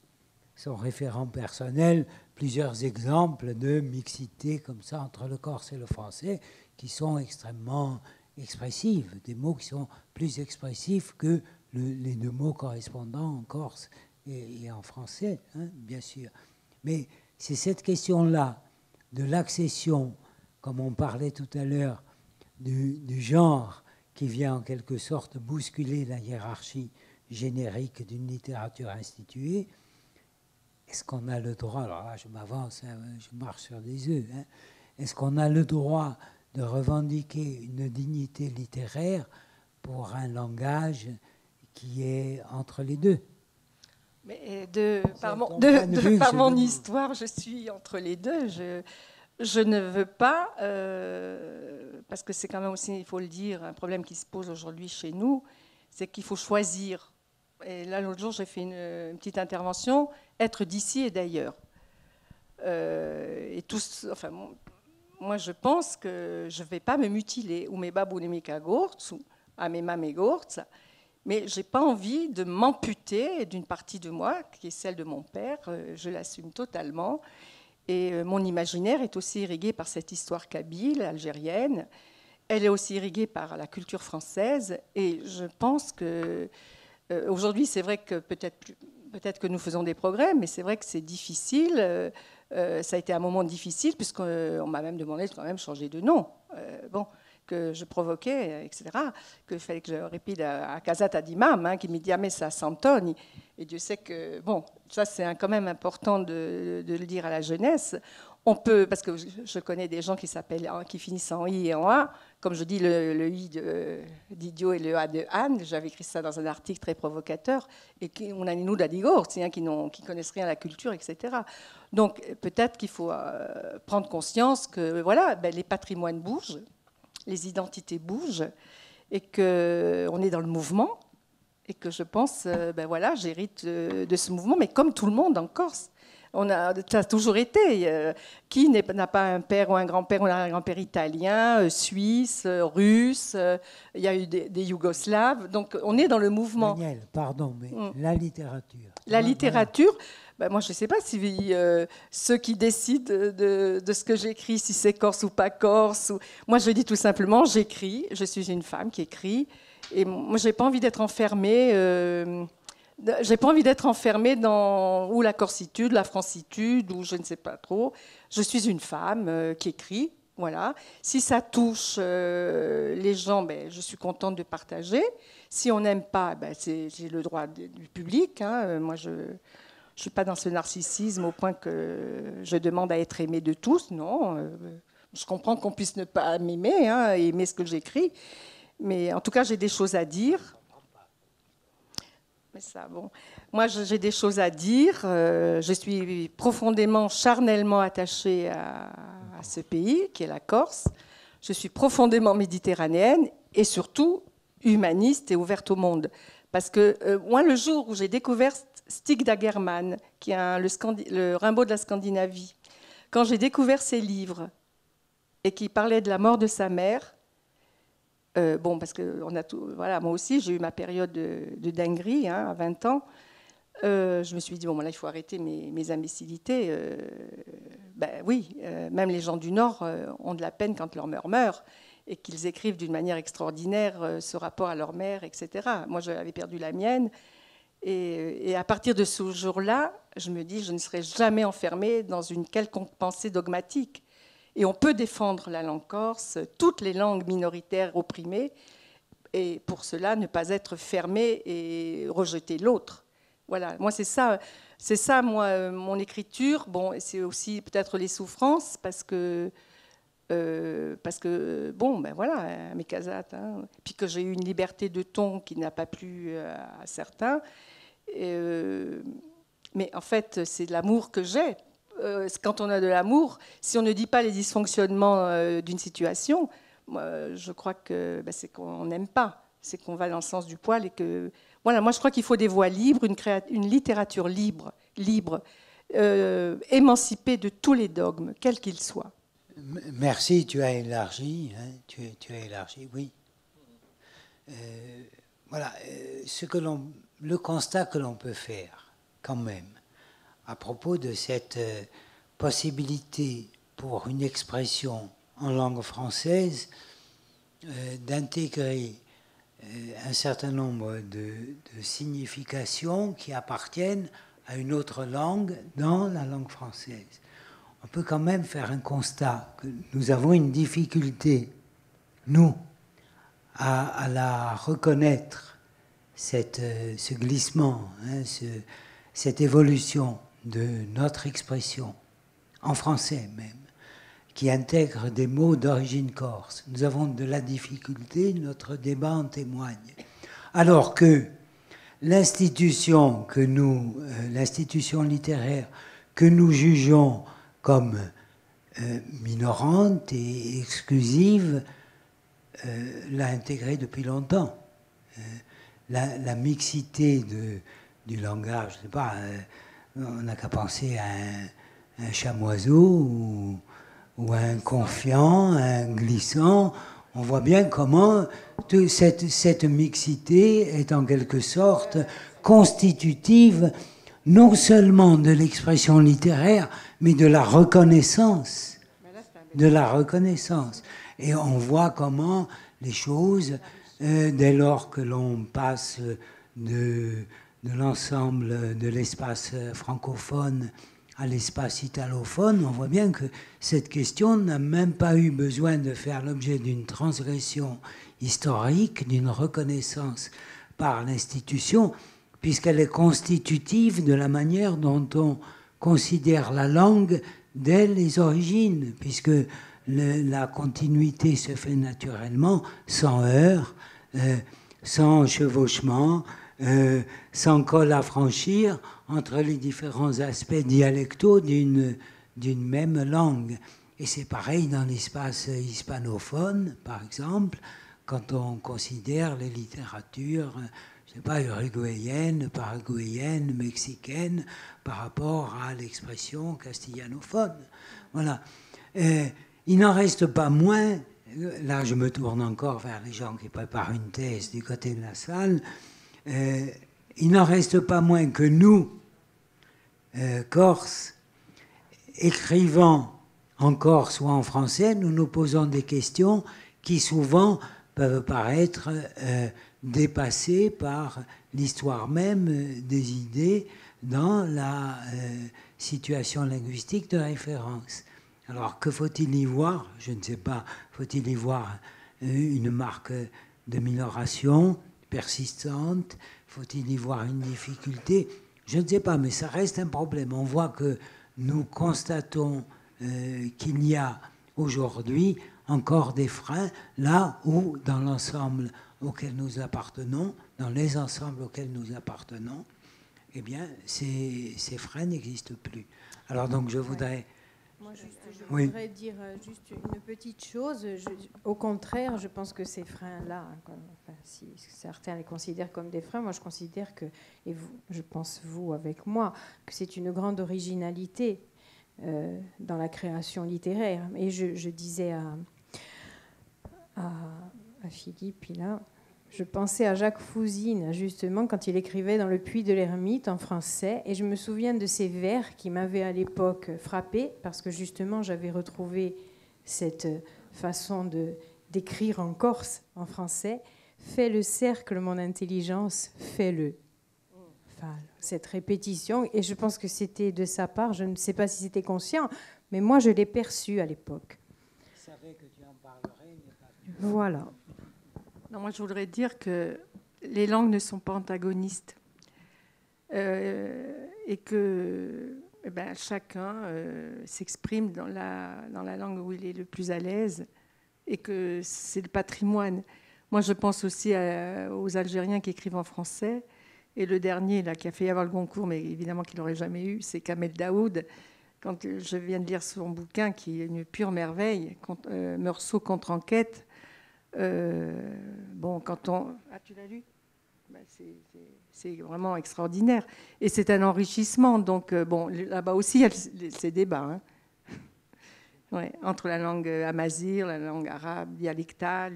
référent personnel plusieurs exemples de mixité comme ça entre le corse et le français qui sont extrêmement expressifs, des mots qui sont plus expressifs que les deux mots correspondants en corse et en français, hein, bien sûr. Mais c'est cette question-là de l'accession, comme on parlait tout à l'heure, du genre qui vient en quelque sorte bousculer la hiérarchie générique d'une littérature instituée. Est-ce qu'on a le droit, alors là je m'avance, hein, je marche sur des œufs, hein, est-ce qu'on a le droit de revendiquer une dignité littéraire pour un langage qui est entre les deux? Mais par mon histoire, je suis entre les deux. Je ne veux pas, parce que c'est quand même aussi, il faut le dire, un problème qui se pose aujourd'hui chez nous, c'est qu'il faut choisir. Et là, l'autre jour, j'ai fait une petite intervention, être d'ici et d'ailleurs. Et tous, enfin, moi, je pense que je ne vais pas me mutiler, ou mes babou mes kagorts, ou à mes mamés gorts, mais je n'ai pas envie de m'amputer d'une partie de moi, qui est celle de mon père. Je l'assume totalement. Et mon imaginaire est aussi irrigué par cette histoire kabyle, algérienne. Elle est aussi irriguée par la culture française. Et je pense que aujourd'hui, c'est vrai que peut-être que nous faisons des progrès, mais c'est vrai que c'est difficile. Ça a été un moment difficile, puisqu'on m'a même demandé de quand même changer de nom. Que je provoquais, etc., qu'il fallait que je répète à Kazat Adimam, qui me dit « Ah, mais ça s'entonne ». Et Dieu sait que, bon, ça c'est quand même important de le dire à la jeunesse. On peut, parce que je connais des gens qui finissent en I et en A, comme je dis le I d'idiot et le A de Anne, j'avais écrit ça dans un article très provocateur, et on a nous d'Adigor, qui connaissent rien à la culture, etc. Donc peut-être qu'il faut prendre conscience que, voilà, les patrimoines bougent, les identités bougent et qu'on est dans le mouvement et que je pense, voilà, j'hérite de ce mouvement, mais comme tout le monde en Corse. Ça a toujours été. Qui n'a pas un père ou un grand-père? On a un grand-père italien, suisse, russe, il y a eu des Yougoslaves, donc on est dans le mouvement. Daniel, pardon, mais la littérature. La littérature, moi je ne sais pas si ceux qui décident de ce que j'écris, si c'est corse ou pas corse. Moi je dis tout simplement, j'écris, je suis une femme qui écrit, et moi je n'ai pas envie d'être enfermée. J'ai pas envie d'être enfermée dans ou la corsitude, la francitude, ou je ne sais pas trop. Je suis une femme qui écrit, voilà. Si ça touche les gens, je suis contente de partager. Si on n'aime pas, c'est le droit du public. Moi, je ne suis pas dans ce narcissisme au point que je demande à être aimée de tous. Non, je comprends qu'on puisse ne pas m'aimer, aimer ce que j'écris. Mais en tout cas, j'ai des choses à dire. Mais ça, bon. Moi, j'ai des choses à dire. Je suis profondément, charnellement attachée à ce pays, qui est la Corse. Je suis profondément méditerranéenne et surtout humaniste et ouverte au monde. Parce que moi, le jour où j'ai découvert Stig Dagerman, qui est le Rimbaud de la Scandinavie, quand j'ai découvert ses livres et qui parlait de la mort de sa mère, parce que moi aussi, j'ai eu ma période de dinguerie à 20 ans. Je me suis dit, là, il faut arrêter mes imbécilités. Même les gens du Nord ont de la peine quand leur mère meurt et qu'ils écrivent d'une manière extraordinaire ce rapport à leur mère, etc. Moi, j'avais perdu la mienne. Et à partir de ce jour-là, je me dis, je ne serai jamais enfermée dans une quelconque pensée dogmatique. Et on peut défendre la langue corse, toutes les langues minoritaires opprimées, et pour cela ne pas être fermé et rejeter l'autre. Voilà, moi c'est ça moi, mon écriture. Bon, c'est aussi peut-être les souffrances, parce que voilà, mes casates, puis que j'ai eu une liberté de ton qui n'a pas plu à certains. Mais en fait, c'est de l'amour que j'ai. Quand on a de l'amour, si on ne dit pas les dysfonctionnements d'une situation, moi, je crois que c'est qu'on n'aime pas, c'est qu'on va dans le sens du poil et que voilà. Moi, je crois qu'il faut des voix libres, une littérature libre, émancipée de tous les dogmes, quels qu'ils soient. Merci, tu as élargi, tu as élargi, oui. Voilà, le constat que l'on peut faire, quand même, à propos de cette possibilité pour une expression en langue française d'intégrer un certain nombre de significations qui appartiennent à une autre langue dans la langue française. On peut quand même faire un constat que nous avons une difficulté, nous, à la reconnaître, ce glissement, cette évolution de notre expression, en français même, qui intègre des mots d'origine corse. Nous avons de la difficulté, notre débat en témoigne. Alors que l'institution l'institution littéraire que nous jugeons comme minorante et exclusive, l'a intégrée depuis longtemps. La mixité du langage, je sais pas, on n'a qu'à penser à un chamoiseau ou à un confiant, à un glissant. On voit bien comment cette mixité est en quelque sorte constitutive non seulement de l'expression littéraire, mais de la reconnaissance. De la reconnaissance. Et on voit comment les choses, dès lors que l'on passe de l'ensemble de l'espace francophone à l'espace italophone, on voit bien que cette question n'a même pas eu besoin de faire l'objet d'une transgression historique, d'une reconnaissance par l'institution, puisqu'elle est constitutive de la manière dont on considère la langue dès les origines, puisque la continuité se fait naturellement, sans heurts, sans chevauchement, sans col à franchir entre les différents aspects dialectaux d'une même langue. Et c'est pareil dans l'espace hispanophone, par exemple, quand on considère les littératures, je sais pas, uruguayennes, paraguayennes, mexicaines, par rapport à l'expression castillanophone. Voilà. Il n'en reste pas moins, là je me tourne encore vers les gens qui préparent une thèse du côté de la salle, il n'en reste pas moins que nous, Corses, écrivant en corse ou en français, nous nous posons des questions qui souvent peuvent paraître dépassées par l'histoire même des idées dans la situation linguistique de référence. Alors, que faut-il y voir? Je ne sais pas. Faut-il y voir une marque de minoration persistante? Faut-il y voir une difficulté? Je ne sais pas, mais ça reste un problème. On voit que nous constatons qu'il y a aujourd'hui encore des freins, là où, dans l'ensemble auquel nous appartenons, dans les ensembles auxquels nous appartenons, eh bien, ces freins n'existent plus. Alors, donc, je voudrais... Moi, je voudrais dire juste une petite chose. Au contraire, je pense que ces freins-là, enfin, si certains les considèrent comme des freins, moi, je considère que, et vous, je pense vous avec moi, que c'est une grande originalité dans la création littéraire. Et je disais à Philippe, puis là, je pensais à Jacques Fouzine, justement, quand il écrivait dans Le Puits de l'Ermite en français. Et je me souviens de ces vers qui m'avaient à l'époque frappée, parce que justement, j'avais retrouvé cette façon d'écrire en corse, en français. « Fais le cercle, mon intelligence, fais-le. » Enfin, cette répétition, et je pense que c'était de sa part, je ne sais pas si c'était conscient, mais moi, je l'ai perçu à l'époque. Je savais que tu en parlerais. Voilà. Non, moi, je voudrais dire que les langues ne sont pas antagonistes et que chacun s'exprime dans la langue où il est le plus à l'aise et que c'est le patrimoine. Moi, je pense aussi aux Algériens qui écrivent en français. Et le dernier, là, qui a fait y avoir le Goncourt, mais évidemment qu'il n'aurait jamais eu, c'est Kamel Daoud. Quand je viens de lire son bouquin, qui est une pure merveille, Meursault contre enquête. Quand on... Ah, tu l'as lu? C'est vraiment extraordinaire. Et c'est un enrichissement. Donc, là-bas aussi, il y a ces débats. Hein. Ouais, entre la langue amazigh, la langue arabe, dialectale,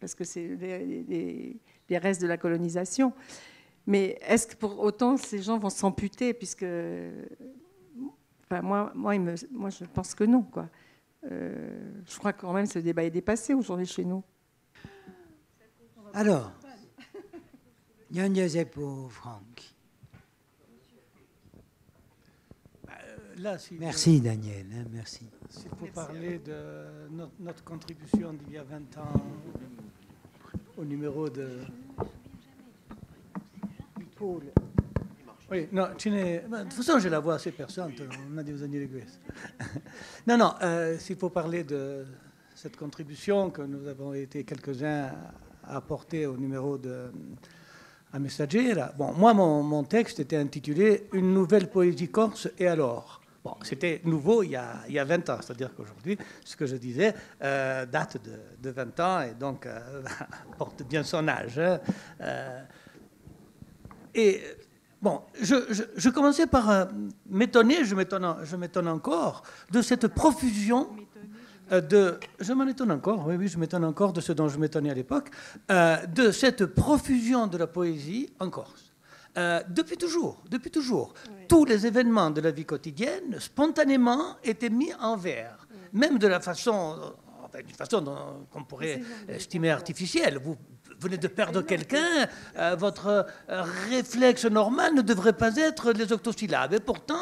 parce que c'est les restes de la colonisation. Mais est-ce que pour autant, ces gens vont s'amputer, puisque... Enfin, moi, je pense que non, quoi. Je crois quand même que ce débat est dépassé aujourd'hui chez nous. Alors, Gnagnazepo, Franck. Là, merci Daniel, hein, merci. S'il faut parler de notre contribution d'il y a 20 ans au numéro de Paul. Oui, non, de toute façon, je la vois assez perçante, on a des années de graisse. Non, s'il faut parler de cette contribution que nous avons été quelques-uns à apporter au numéro à Messaggera. Bon, moi, mon texte était intitulé « Une nouvelle poésie corse, et alors ?» Bon, c'était nouveau il y a 20 ans, c'est-à-dire qu'aujourd'hui, ce que je disais date de 20 ans et donc porte bien son âge. Hein. Et bon, je commençais par m'étonner, je m'étonne encore, de cette profusion je m'en étonne encore, oui, je m'étonne encore de ce dont je m'étonnais à l'époque, de cette profusion de la poésie en Corse. Depuis toujours, oui. Tous les événements de la vie quotidienne, spontanément, étaient mis en vers, même de la façon, d'une façon qu'on pourrait estimer artificielle. Vous venez de perdre quelqu'un, votre réflexe normal ne devrait pas être les octosyllabes. Et pourtant,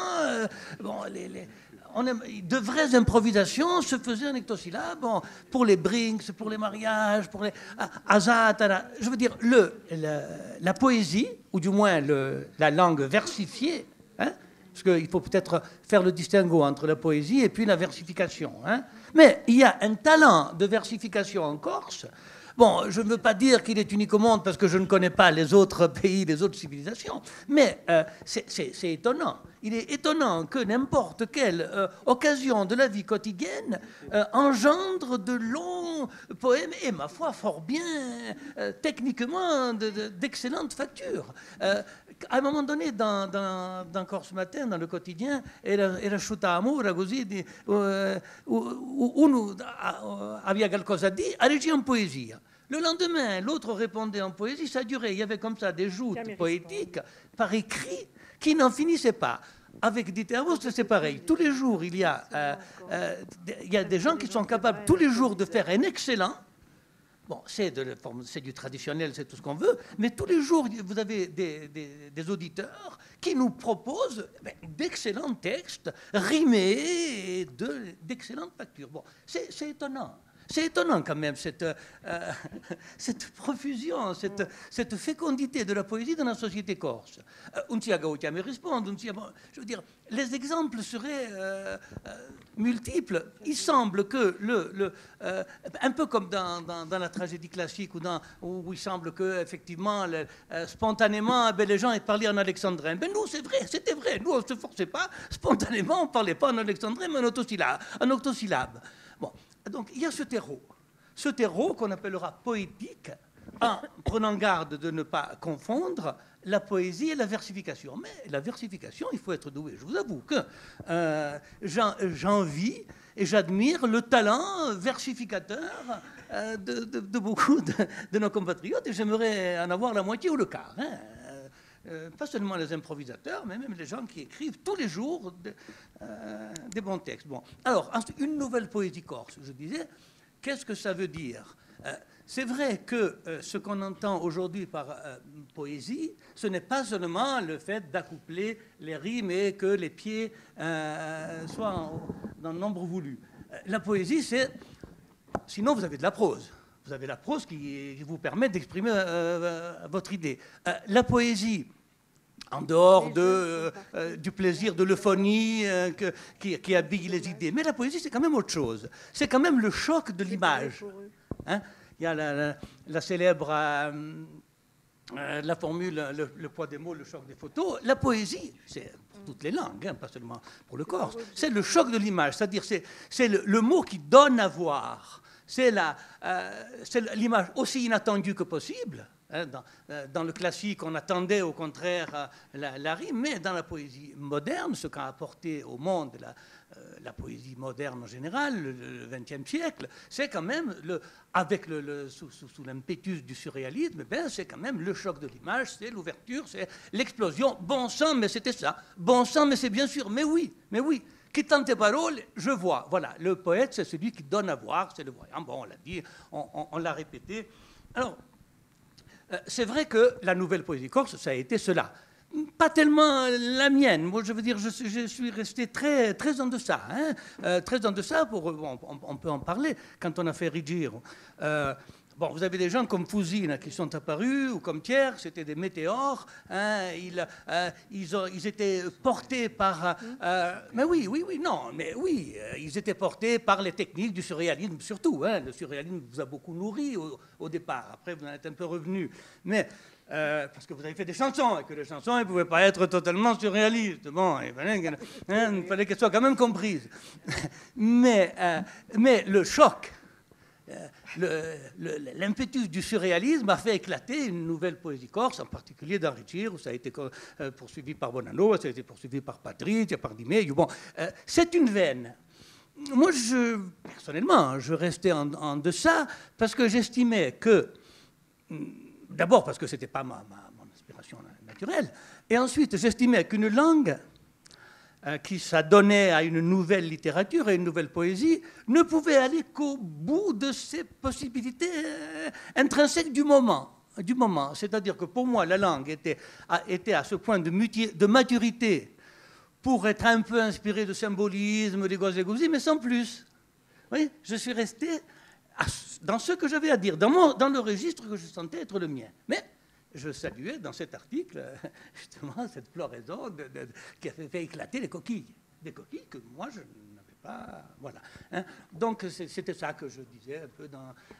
de vraies improvisations se faisaient en octosyllabes, bon, pour les brinks, pour les mariages, pour les azatara. Je veux dire, la poésie, ou du moins la langue versifiée, hein, parce qu'il faut peut-être faire le distinguo entre la poésie et puis la versification. Hein. Mais il y a un talent de versification en Corse. Bon, je ne veux pas dire qu'il est unique au monde parce que je ne connais pas les autres pays, les autres civilisations, mais c'est étonnant. Il est étonnant que n'importe quelle occasion de la vie quotidienne engendre de longs poèmes et, ma foi, fort bien, techniquement, d'excellentes factures. À un moment donné, dans Corse Matin, dans le quotidien, era sciutamo, così, uno aveva qualcosa a dire, a legge en poésie. Le lendemain, l'autre répondait en poésie, ça durait. Il y avait comme ça des joutes poétiques par écrit qui n'en finissaient pas. Avec Ditervos, c'est pareil. Tous les jours, il y a des gens qui sont capables tous les jours de faire un excellent. Bon, c'est du traditionnel, c'est tout ce qu'on veut, mais tous les jours, vous avez des auditeurs qui nous proposent d'excellents textes, rimés, d'excellentes factures. Bon, c'est étonnant. C'est étonnant quand même, cette profusion, cette fécondité de la poésie dans la société corse. Me répond, je veux dire, les exemples seraient multiples. Il semble que, un peu comme dans la tragédie classique, où il semble que, effectivement, spontanément, les gens parlaient en alexandrin. Ben nous, c'est vrai, c'était vrai. Nous, on ne se forçait pas. Spontanément, on ne parlait pas en alexandrin, mais en octosyllabe. Bon. Donc, il y a ce terreau qu'on appellera poétique, en prenant garde de ne pas confondre la poésie et la versification. Mais la versification, il faut être doué. Je vous avoue que j'envie et j'admire le talent versificateur de beaucoup de nos compatriotes, et j'aimerais en avoir la moitié ou le quart. Hein. Pas seulement les improvisateurs, mais même les gens qui écrivent tous les jours des bons textes. Bon. Alors, une nouvelle poésie corse, je disais, qu'est-ce que ça veut dire ? C'est vrai que ce qu'on entend aujourd'hui par poésie, ce n'est pas seulement le fait d'accoupler les rimes et que les pieds soient dans le nombre voulu. La poésie, c'est... Sinon, vous avez de la prose. Vous avez la prose qui vous permet d'exprimer votre idée. La poésie, en dehors du plaisir de l'euphonie qui habille les idées. Mais la poésie, c'est quand même autre chose. C'est quand même le choc de l'image. Hein? Il y a la célèbre la formule, le poids des mots, le choc des photos. La poésie, c'est pour toutes les langues, hein, pas seulement pour le Corse. C'est le choc de l'image, c'est-à-dire c'est le mot qui donne à voir. C'est l'image aussi inattendue que possible. Hein, dans le classique, on attendait au contraire la rime, mais dans la poésie moderne, ce qu'a apporté au monde la poésie moderne en général, le XXe siècle, c'est quand même, sous l'impétus du surréalisme, c'est quand même le choc de l'image, c'est l'ouverture, c'est l'explosion. Bon sang, mais c'était ça. Bon sang, mais c'est bien sûr. Mais oui. Qui tente parole, je vois. Voilà, le poète, c'est celui qui donne à voir, c'est le voyant. Bon, on l'a dit, on l'a répété. Alors, c'est vrai que la nouvelle poésie corse, ça a été cela. Pas tellement la mienne. Moi, je veux dire, je suis resté très, très en deçà. Hein, très en deçà, on peut en parler quand on a fait Rigiro. Bon, vous avez des gens comme Fusina qui sont apparus, ou comme Thiers, c'était des météores. Hein, ils étaient portés par... mais oui, ils étaient portés par les techniques du surréalisme, surtout. Hein, le surréalisme vous a beaucoup nourri au départ. Après, vous en êtes un peu revenu. Mais... parce que vous avez fait des chansons, et que les chansons ne pouvaient pas être totalement surréalistes. Bon, il fallait qu'elles soient quand même comprises. mais le choc, l'impetus du surréalisme a fait éclater une nouvelle poésie corse, en particulier d'Henri Gir, où ça a été poursuivi par Bonanno, ça a été poursuivi par Patrizia, par Di Meglio. Bon, c'est une veine. Moi, personnellement, je restais en deçà parce que j'estimais que... D'abord parce que ce n'était pas mon inspiration naturelle. Et ensuite, j'estimais qu'une langue qui s'adonnait à une nouvelle littérature et une nouvelle poésie ne pouvait aller qu'au bout de ses possibilités intrinsèques du moment. C'est-à-dire que pour moi, la langue était à ce point de maturité pour être un peu inspirée de symbolisme, des gauzy, mais sans plus. Oui, je suis resté... dans ce que j'avais à dire, dans le registre que je sentais être le mien. Mais je saluais dans cet article, justement, cette floraison qui avait fait éclater les coquilles. Des coquilles que moi, je n'avais pas... Voilà. Hein. Donc, c'était ça que je disais un peu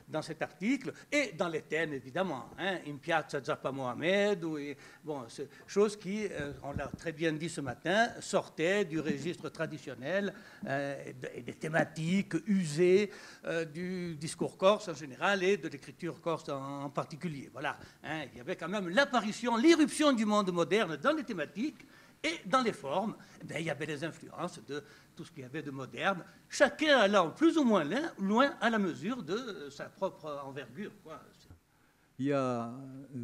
dans cet article. Et dans les thèmes, évidemment. Hein, In Piazza Zappa Mohamed, bon, chose qui, on l'a très bien dit ce matin, sortait du registre traditionnel et des thématiques usées du discours corse en général et de l'écriture corse en particulier. Voilà. Hein, il y avait quand même l'apparition, l'irruption du monde moderne dans les thématiques. Et dans les formes, il y avait les influences de tout ce qu'il y avait de moderne, chacun allant plus ou moins loin à la mesure de sa propre envergure. Quoi. Il y a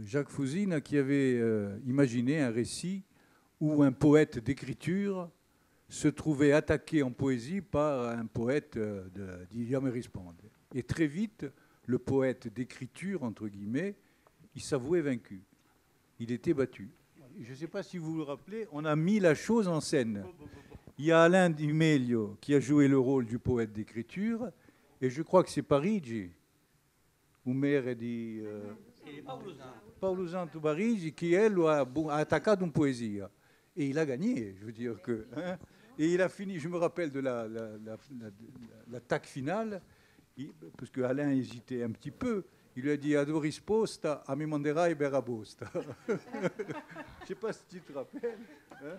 Jacques Fusina qui avait imaginé un récit où un poète d'écriture se trouvait attaqué en poésie par un poète d'Iliam et Risponde. Et très vite, le poète d'écriture, entre guillemets, il s'avouait vaincu. Il était battu. Je ne sais pas si vous vous rappelez, on a mis la chose en scène. Il y a Alain Di Meglio qui a joué le rôle du poète d'écriture, et je crois que c'est Parigi, ou Mère di Paolo Santo Parigi, qui, elle, a attaqué d'une poésie. Et il a gagné, je veux dire que... Hein, et il a fini, je me rappelle de l'attaque finale, parce que Alain hésitait un petit peu. Il lui a dit « Ad risposta, a mi manderai berabosta ». Je ne sais pas si tu te rappelles. Hein,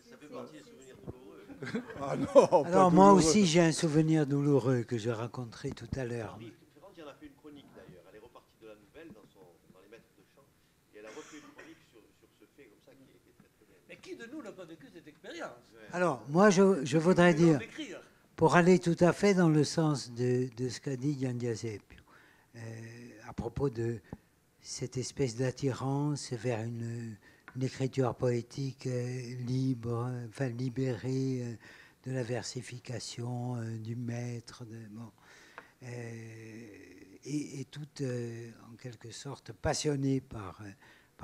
ça fait partie des souvenirs douloureux. Ah non, alors moi aussi j'ai un souvenir douloureux que je raconterai tout à l'heure. Ferrandi en a fait une chronique d'ailleurs. Elle est repartie de la nouvelle dans les maîtres de chant. Et elle a refait une chronique sur ce fait comme ça qui est très très bien. Mais qui de nous n'a pas vécu cette expérience? Alors moi je voudrais dire, pour aller tout à fait dans le sens de ce qu'a dit Gian Giuseppe, à propos de cette espèce d'attirance vers une écriture poétique libre, enfin libérée de la du maître, et toute en quelque sorte passionnée par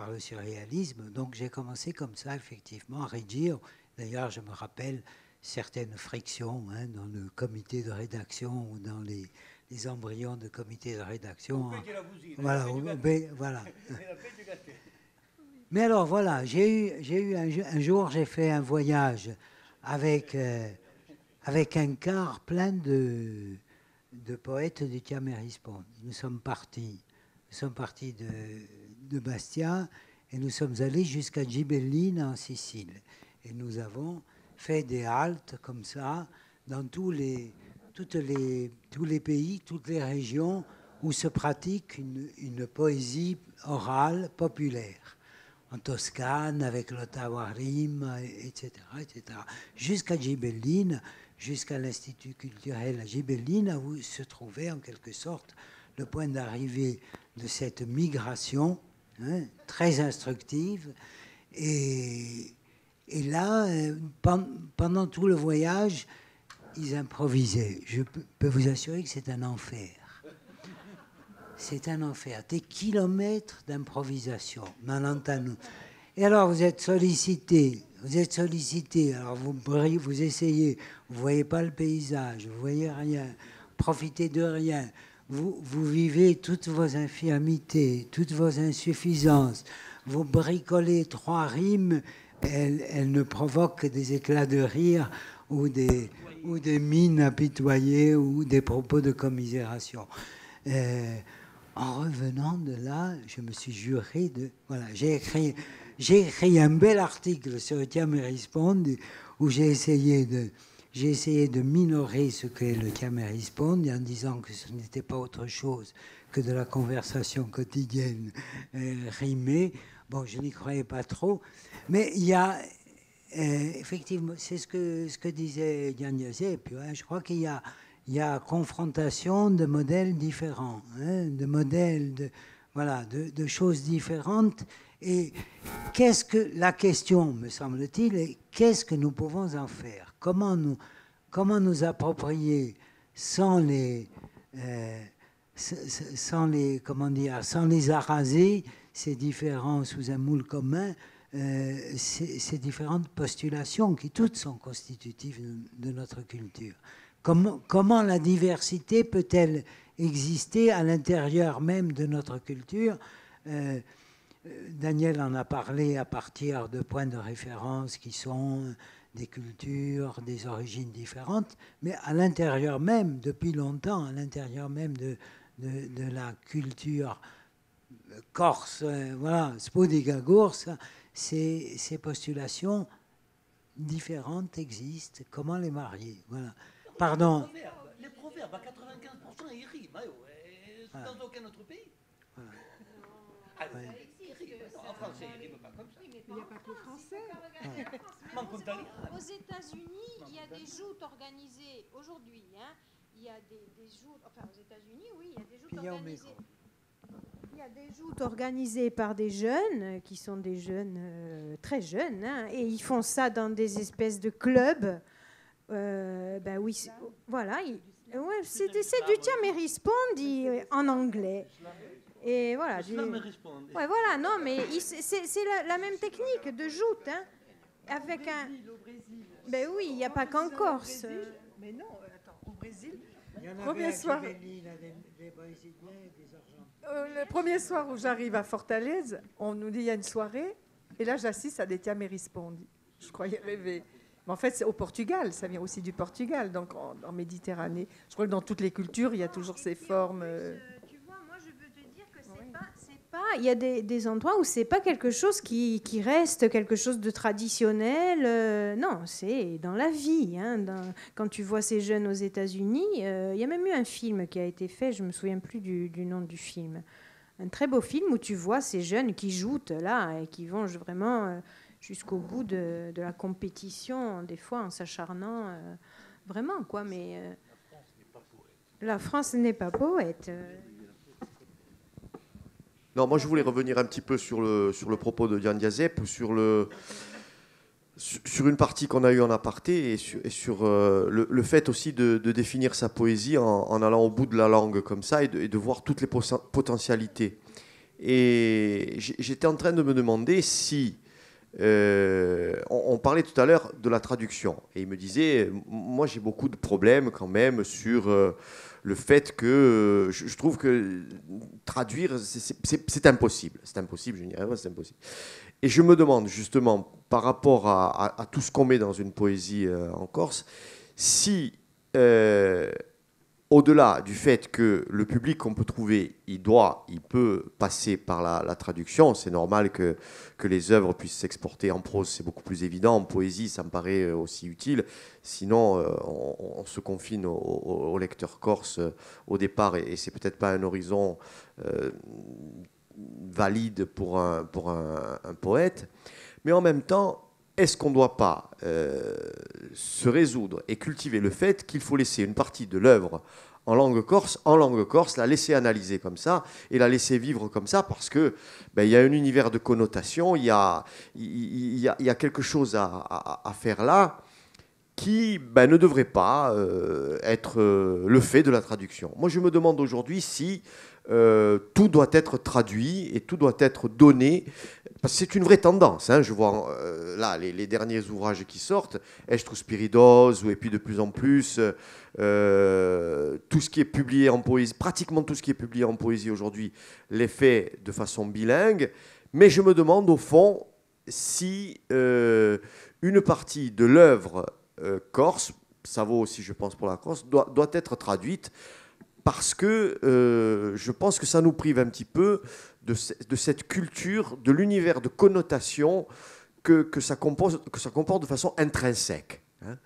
le surréalisme. Donc j'ai commencé comme ça, effectivement, à rédigir. D'ailleurs, je me rappelle certaines frictions dans le comité de rédaction ou dans les embryons de comité de rédaction. Voilà. Mais alors voilà, j'ai eu un jour, j'ai fait un voyage avec un car plein de poètes du Thiam et Risponde. Nous sommes partis de Bastia et nous sommes allés jusqu'à Ghibellina en Sicile. Et nous avons fait des haltes comme ça dans tous les pays, toutes les régions où se pratique une poésie orale populaire. En Toscane, avec l'Ottawa Rime, etc., etc. Jusqu'à Ghibellina, jusqu'à l'Institut culturel à Ghibellina, où se trouvait en quelque sorte le point d'arrivée de cette migration très instructive. Et là, pendant tout le voyage, ils improvisaient. Je peux vous assurer que c'est un enfer. C'est un enfer. Des kilomètres d'improvisation. Et alors, vous êtes sollicité. Alors, vous essayez. Vous ne voyez pas le paysage. Vous ne voyez rien. Profitez de rien. vous vivez toutes vos infirmités, toutes vos insuffisances, vous bricolez 3 rimes, elles ne provoquent que des éclats de rire ou des mines apitoyées ou des propos de commisération. En revenant de là, je me suis juré de... Voilà, j'ai écrit un bel article sur Chiamé Rispondi où j'ai essayé de minorer ce qu'est le Chiamé Rispondi en disant que ce n'était pas autre chose que de la conversation quotidienne rimée. Bon, je n'y croyais pas trop, mais il y a effectivement, c'est ce que disait Gian Giuseppe, hein, je crois qu'il y a confrontation de modèles différents, hein, de modèles, de choses différentes. Et la question, me semble-t-il, est qu'est-ce que nous pouvons en faire ? Comment nous approprier sans les araser ces différents sous un moule commun, ces différentes postulations qui toutes sont constitutives de notre culture. Comment la diversité peut-elle exister à l'intérieur même de notre culture ? Daniel en a parlé à partir de points de référence qui sont des cultures, des origines différentes, mais à l'intérieur même, depuis longtemps, à l'intérieur même de la culture corse, Spodiga Gurs, ces postulations différentes existent. Comment les marier ? Voilà. Pardon. Les proverbes, à 95%, ils riment. Dans aucun autre pays. Voilà. En français, ils ne riment pas comme ça. Il n'y a pas que le français. Aux États-Unis, il y a des joutes organisées aujourd'hui. Hein. Il y a des joutes. Enfin, aux États-Unis, oui, il y a des joutes organisées. Il y a des joutes organisées par des jeunes, qui sont des jeunes très jeunes, hein, et ils font ça dans des espèces de clubs. Oui, voilà. C'est du Chiamé Rispondi en anglais. Et voilà. Ouais, voilà, non, mais c'est la même technique de joute, hein, avec un. Au Brésil. Ben oui, il n'y a pas qu'en Corse. Mais non, attends, au Brésil. Premier soir. Le premier soir où j'arrive à Fortaleza, on nous dit il y a une soirée, et là j'assiste à des Chiamé Rispondi. Je croyais rêver. Mais en fait, c'est au Portugal, ça vient aussi du Portugal, donc en Méditerranée. Je crois que dans toutes les cultures, il y a toujours ces formes. Tu vois, moi je veux te dire que c'est pas. Il y a des endroits où c'est pas quelque chose qui reste quelque chose de traditionnel. Non, c'est dans la vie. Hein, quand tu vois ces jeunes aux États-Unis, il y a même eu un film qui a été fait, je me souviens plus du nom du film. Un très beau film où tu vois ces jeunes qui jouent là et qui vont vraiment jusqu'au bout de la compétition, des fois en s'acharnant vraiment, quoi. Mais la France n'est pas poète. Non, moi je voulais revenir un petit peu sur le propos de Gian Giuseppe, sur une partie qu'on a eue en aparté et sur le fait aussi de définir sa poésie en allant au bout de la langue comme ça et de voir toutes les potentialités. Et j'étais en train de me demander si... on parlait tout à l'heure de la traduction et il me disait, moi j'ai beaucoup de problèmes quand même sur le fait que je trouve que traduire c'est impossible, je dirais pas, c'est impossible. Et je me demande justement par rapport à tout ce qu'on met dans une poésie en Corse, si au-delà du fait que le public qu'on peut trouver, il peut passer par la traduction, c'est normal que les œuvres puissent s'exporter en prose, c'est beaucoup plus évident, en poésie ça me paraît aussi utile, sinon on se confine au lecteur corse au départ et c'est peut-être pas un horizon valide pour un poète, mais en même temps, est-ce qu'on ne doit pas se résoudre et cultiver le fait qu'il faut laisser une partie de l'œuvre en langue corse, la laisser analyser comme ça et la laisser vivre comme ça parce que il y a un univers de connotation, il y a quelque chose à faire là qui ne devrait pas être le fait de la traduction. Moi, je me demande aujourd'hui si tout doit être traduit et tout doit être donné, parce que c'est une vraie tendance. Hein, je vois là les derniers ouvrages qui sortent, Estru Spiridos, et puis de plus en plus, tout ce qui est publié en poésie, pratiquement tout ce qui est publié en poésie aujourd'hui, l'est fait de façon bilingue. Mais je me demande au fond si une partie de l'œuvre corse, ça vaut aussi je pense pour la Corse, doit être traduite, parce que je pense que ça nous prive un petit peu de cette culture, de l'univers de connotation que ça comporte de façon intrinsèque. Hein.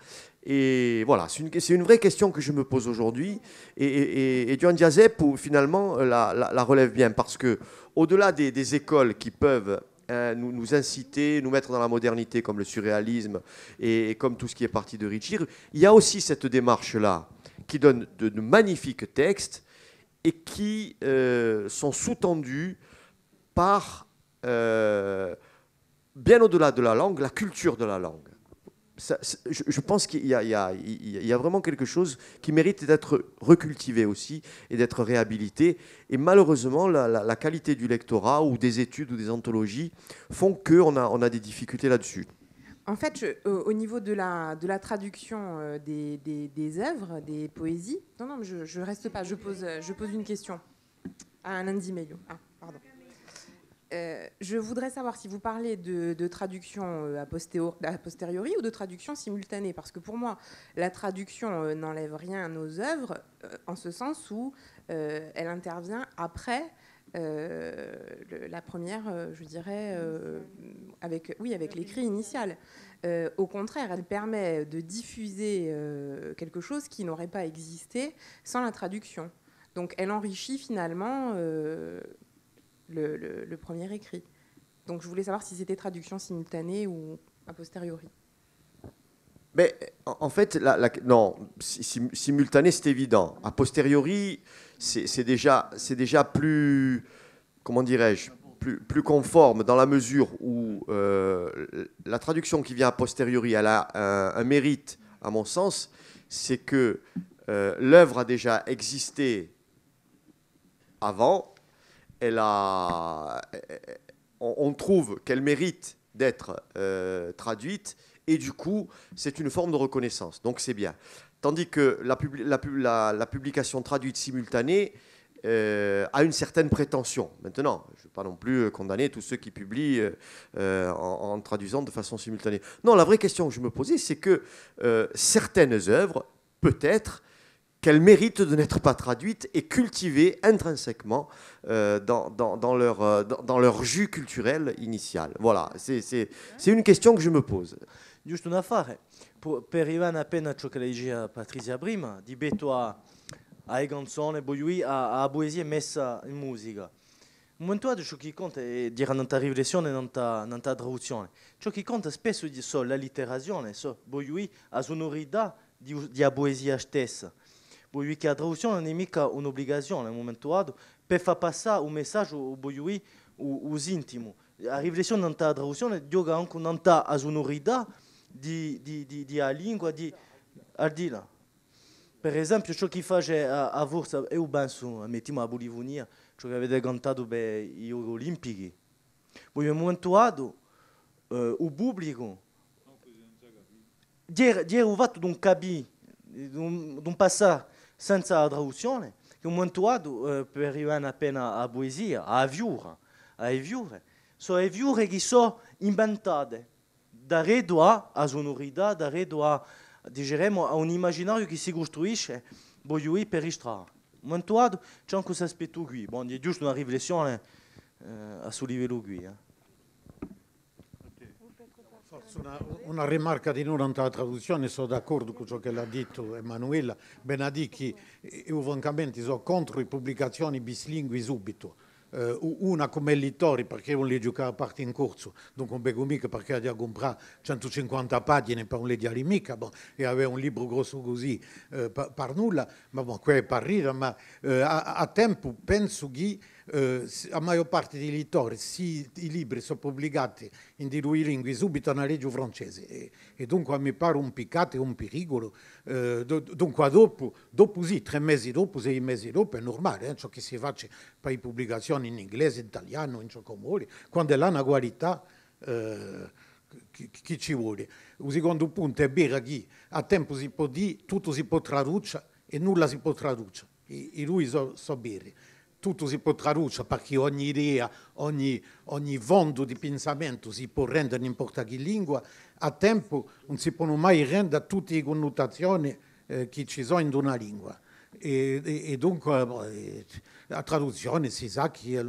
Et voilà, c'est une vraie question que je me pose aujourd'hui. Et Joan Diazep, finalement, la relève bien, parce que au-delà des écoles qui peuvent nous inciter, nous mettre dans la modernité, comme le surréalisme et comme tout ce qui est parti de Ricci, il y a aussi cette démarche-là qui donne de magnifiques textes et qui sont sous-tendus par, bien au-delà de la langue, la culture de la langue. Je pense qu'il y a vraiment quelque chose qui mérite d'être recultivé aussi et d'être réhabilité. Et malheureusement, la qualité du lectorat ou des études ou des anthologies font qu'on a des difficultés là-dessus. En fait, au niveau de la traduction des œuvres, des poésies... Non, je reste pas, je pose une question à un lundi Melio. Ah, pardon. Je voudrais savoir si vous parlez de traduction a posteriori ou de traduction simultanée, parce que pour moi, la traduction n'enlève rien à nos œuvres, en ce sens où elle intervient après la première, je dirais, avec l'écrit initial. Au contraire, elle permet de diffuser quelque chose qui n'aurait pas existé sans la traduction. Donc elle enrichit finalement le premier écrit. Donc je voulais savoir si c'était traduction simultanée ou a posteriori. Mais en fait, non, simultané, c'est évident. A posteriori, c'est déjà plus, comment dirais-je, plus conforme, dans la mesure où la traduction qui vient a posteriori, elle a un mérite, à mon sens, c'est que l'œuvre a déjà existé avant. On trouve qu'elle mérite d'être traduite, et du coup, c'est une forme de reconnaissance. Donc c'est bien. Tandis que la publication traduite simultanée a une certaine prétention. Maintenant, je ne veux pas non plus condamner tous ceux qui publient en traduisant de façon simultanée. Non, la vraie question que je me posais, c'est que certaines œuvres, peut-être, qu'elles méritent de n'être pas traduites et cultivées intrinsèquement dans leur jus culturel initial. Voilà, c'est une question que je me pose. Giusto un affare, per Ivana appena ciò che lei diceva Patrizia prima, di betto a canzone, poi a poesia messa in musica. Un momento ciò che conta è dire nella riflessione, nella traduzione. Ciò che conta spesso è la litterazione, poi la sonorità della poesia stessa. Poi che la traduzione non è mica un'obbligazione, un momento dato, per far passare un messaggio poi us intimo. La riflessione nella traduzione gioca anche nella sonorità di a lingua di ardila. Per esempio, ciò che face a forza, io penso, mettiamo a Bolivonia, ciò che avete cantato per i Giochi Olimpici. Poi un momento dato, il pubblico, dire il fatto di un capire, di un passare senza la traduzione, che un momento dato, per arrivare appena a poesia, a viure, sono le viure che sono inventate. D'arredo a sonorità, d'arredo a un immaginario che si costruisce per istrare. Un momento dato c'è anche questo aspetto qui. Bon, è giusto una riflessione a suo livello qui. Forse una rimarca di non alla traduzione, sono d'accordo con ciò che l'ha detto Emanuela Benadichi. Io francamente sono contro le pubblicazioni bislingui subito. Una come Littori, perché non le giocava a parte in corso, non compro mica perché ha comprato 150 pagine per un leggere mica, e aveva un libro grosso così per nulla, ma quello è per ridere, ma a tempo penso che la maggior parte dei lettori, se i libri sono pubblicati in due lingue, subito una legge francese. E dunque mi pare un peccato e un pericolo. Dunque dopo sì, 3 mesi dopo, 6 mesi dopo, è normale, ciò che si faccia per le pubblicazioni in inglese, in italiano, in ciò che vuole, quando è là una qualità che ci vuole. Il secondo punto è vero che a tempo si può dire, tutto si può tradurre e nulla si può tradurre. E lui so bene. Tutto si può tradurre perché ogni idea, ogni fondo di pensamento si può rendere in importa che lingua, a tempo non si possono mai rendere tutte le connotazioni che ci sono in una lingua. E dunque la traduzione si sa che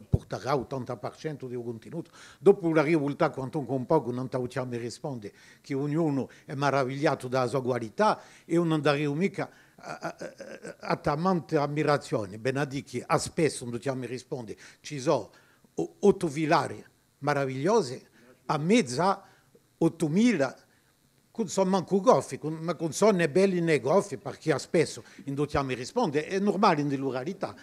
porterà l'80% del contenuto. Dopo la rivolta, quando un poco non mi risponde che ognuno è meravigliato dalla sua qualità e non daremo mica a tante ammirazioni. Benedichi, a spesso non mi risponde, ci sono 8 villari meravigliosi, a mezza 8.000 non sono manco goffi, ma non sono né belli né goffi, perché a spesso non mi risponde, è normale in pluralità.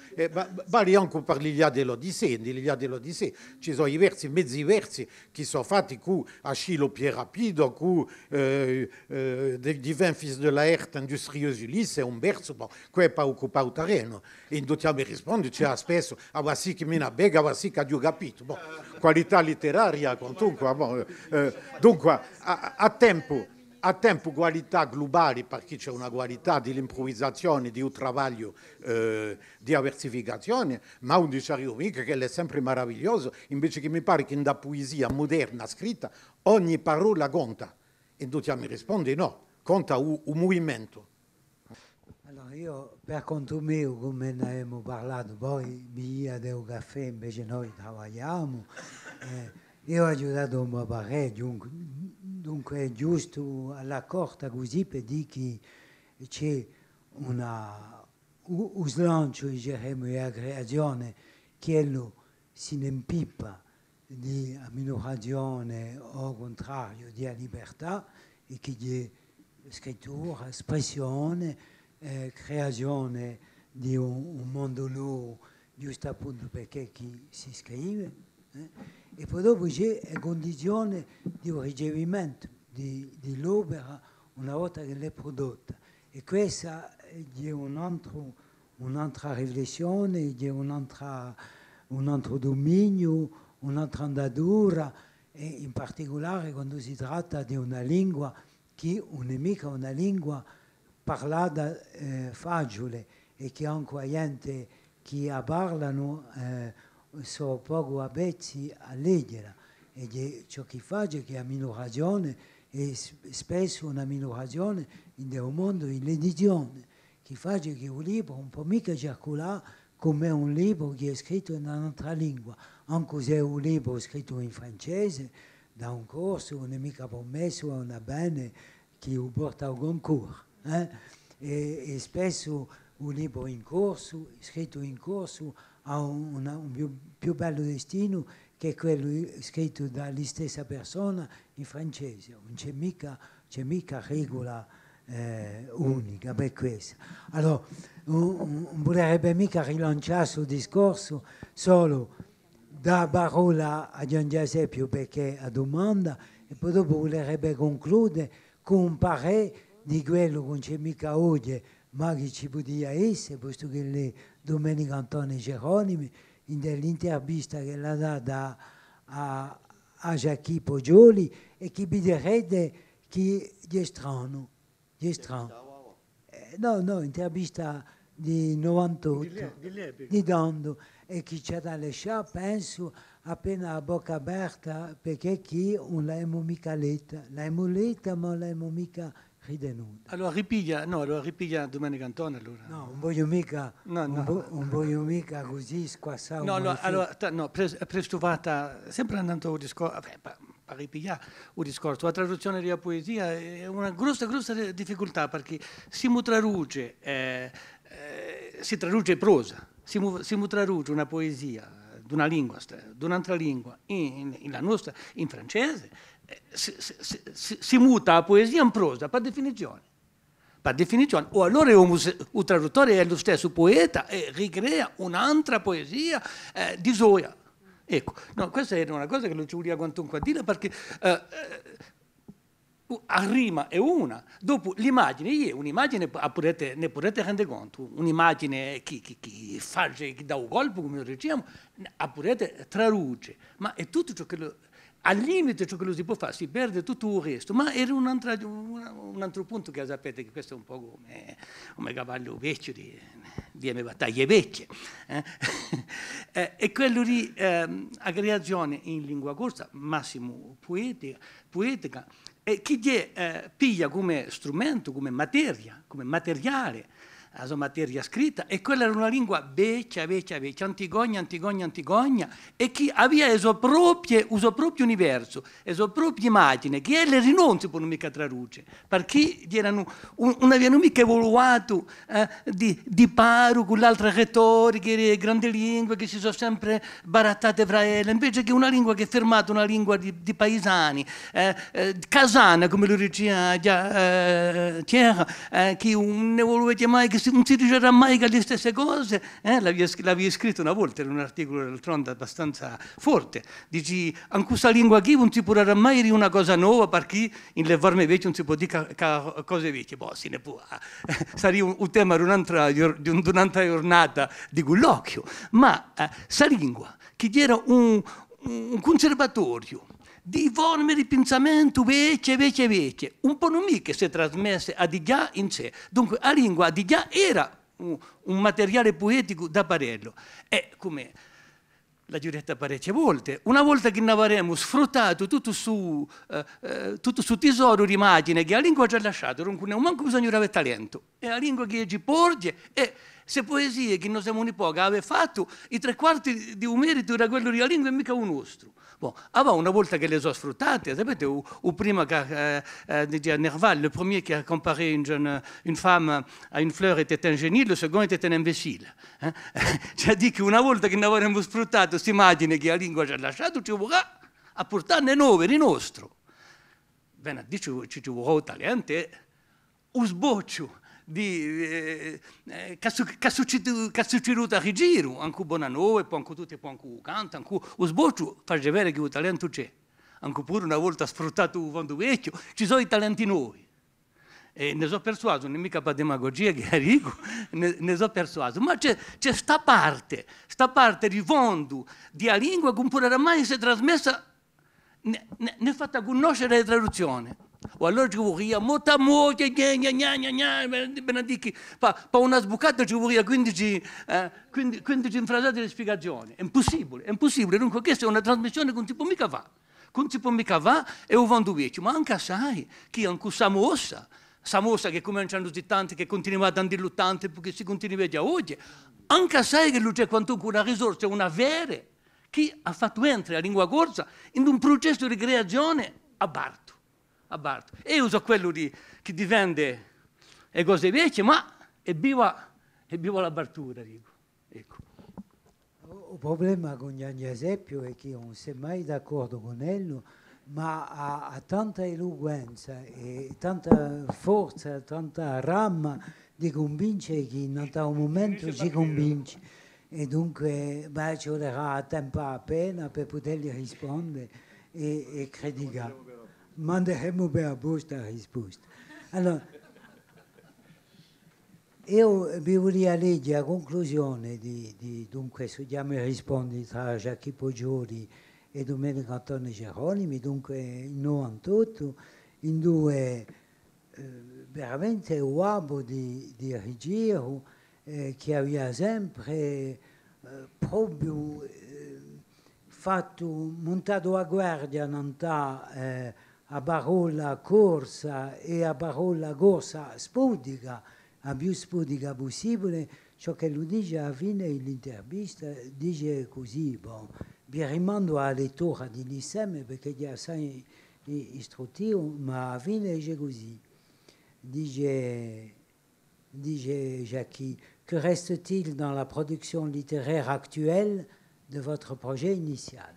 Vale anche per l'Ilia dell'Odissea, nell'Ilia dell'Odissea ci sono i versi, mezzi versi, che sono fatti con Achille più rapido, con di 20 fils de la Herte, industrioso Ulisse, un verso, bon, quello è per occupare il terreno. E non mi risponde, c'è spesso, a sì che mi bega, a sì che ho capito. Bon, qualità letteraria, quantunque. Bon, dunque, a tempo qualità globali, perché c'è una qualità dell'improvvisazione, di un lavoro di diversificazione, ma un dicendo mica che è sempre meraviglioso, invece che mi pare che nella poesia moderna scritta ogni parola conta. E tu mi rispondi no, conta un movimento. Allora io per conto mio, come ne abbiamo parlato, poi via del caffè invece noi lavoriamo, io ho aiutato un po' parecchio. Dunque è giusto alla corta così per dire che c'è un slancio diciamo, e la creazione che si ne impippa di aminorazione o al contrario di libertà e che di scrittura, espressione, creazione di un mondo nuovo giusto appunto perché chi si scrive. E poi dopo c'è la condizione di un ricevimento dell'opera una volta che l'è prodotta. E questa è un'altra riflessione, è un altro dominio, un'altra andatura, e in particolare quando si tratta di una lingua che non è mica una lingua parlata facile e che anche gente che la parlano sono poco avvezzi a leggerla, e ciò che fa è che la minorazione è spesso una minorazione nel mondo dell'edizione, che fa che un libro un po' mica circolare come un libro che è scritto in un'altra lingua, anche se è un libro scritto in francese, da un corso non è mica promesso a una bene che lo porta al concorso. E spesso un libro in corso, scritto in corso, ha un più bello destino che quello scritto dalla stessa persona in francese. Non c'è mica regola unica per questo. Allora, non vorrebbe mica rilanciare il discorso solo da parola a Gian Giuseppe perché a domanda, e poi dopo vorrebbe concludere con un parere di quello che non c'è mica oggi, ma che ci poteva essere, posto che le Domenico Antonio Geronimi, nell'intervista che l'ha data a Jackie Poggioli, e che vedrete che è strano. No, intervista di 98, di Dondo, e che ci ha lasciato, penso, appena a bocca aperta, perché qui non l'abbiamo mica letta. L'abbiamo letta, ma non l'abbiamo mica ritenuta. Allora ripiglia Domenico Antonio allora. No, non voglio mica, non voglio mica così squassare. No, allora, prestuvata, sempre andando al discorso, per ripigliare il discorso, la traduzione della poesia è una grossa difficoltà, perché si traduce prosa, si traduce una poesia di una lingua, di un'altra lingua, la nostra, in francese, si muta la poesia in prosa, per definizione. per definizione, o allora un traduttore è lo stesso poeta e ricrea un'altra poesia di Zoya. Ecco, no, questa era una cosa che lo ci voleva quantunque a dire, perché a rima è una, dopo l'immagine è un'immagine, ne potete rendere conto, un'immagine che fa, che dà un colpo, come lo diciamo, potete traduce, ma è tutto ciò che al limite ciò che lo si può fare, si perde tutto il resto, ma era un altro punto che sapete che questo è un po' come cavallo vecchio di battaglie vecchie, e quello di aggregazione in lingua corsa, massimo poetica, chi piglia come strumento, come materia, come materiale, la materia scritta, e quella era una lingua vecchia, antigogna, e chi aveva il suo proprio universo, le sue proprie immagini, che le non si possono mica tradurre, perché non avevano mica evoluato di paro con l'altra retorica, le grandi lingue che si sono sempre barattate fra esse, invece che una lingua che è fermata, una lingua di paesani, casana, come lo diceva già Chiara, che non evolvete mai, che non si dicerà mai che le stesse cose, l'avevi scritto una volta in un articolo del Tronda abbastanza forte, dici, in questa lingua qui non si potrà mai dire una cosa nuova, perché in le forme vecchie non si può dire cose vecchie, boh, si ne può, sarebbe un tema di un'altra giornata di colloquio, ma questa lingua che era un conservatorio di forme di pensamento vecchie, un po' non mica si è trasmesse a di già in sé. Dunque la lingua di già era un materiale poetico da parello. E come l'ha giuretta parecchie volte, una volta che ne avremo sfruttato tutto su tesoro di immagine che la lingua ci ha lasciato, non abbiamo manco bisogno di avere talento. È la lingua che ci porge e se poesie che noi siamo un po' che aveva fatto, i 3/4 di un merito era quello della lingua e mica un nostro. Bon, una volta che le ho sfruttate, sapete, o prima che Nerval, le premier qui a comparé une femme à une fleur était un génie, le second était un imbécile. Cioè dico che una volta che ne avremo sfruttato questa immagine che la lingua ci ha lasciato, ci vorrà a portarne 9 di nostro. Bene, ci vorrà il talento e un sboccio che succeduto a rigiro, anche Bonanove, poi anche tutti, poi anche canta, anche lo sboccio fa vedere che il talento c'è. Anche pure una volta sfruttato il fondo vecchio, ci sono i talenti nuovi. E ne sono persuaso, non è mica per demagogia che arrivo, ne sono persuaso, ma c'è sta parte di fondo, di a lingua che non potrà mai essere trasmessa, ne fatta conoscere la traduzione. O allora ci vorrà molta benedichi, per una sbucata ci vorrà 15 infrasate di spiegazioni. È impossibile. Dunque questa è una trasmissione che non si può mica fare. Non si può mica fare e ho vanno vecchio, ma anche sai che anche Samosa che cominciano così tanti, che continua a dirlo tanto, perché si continua già oggi, anche sai che c'è quantunque una risorsa, una vera, che ha fatto entrare la lingua corsa in un processo di creazione a Barto. E uso quello che difende le cose vecchie, ma è viva la Bartura, dico. Ecco. Il problema con Gianni Esempio è che non si è mai d'accordo con lui, ma ha tanta eloquenza e tanta forza, tanta ramma di convincere che in un momento ci convince. E dunque ci vorrà tempo appena per potergli rispondere e credere. Manderemo per la posta la risposta. Allora, io vi voglio leggere la conclusione dunque studiamo e rispondi tra Jacques Poggioli e Domenico Antonio Geronimi, dunque in 98, in due veramente uomo di rigiro che aveva sempre proprio montato a guardia a parola corsa e a parola corsa spudica, la più spudica possibile. Ciò che lui dice alla fine dell'intervista, dice così, vi rimando alla lettura di Lissem perché è assai istruttivo, ma alla fine dice così, dice Jackie, que reste-t-il dans la production littéraire actuelle de votre projet initial?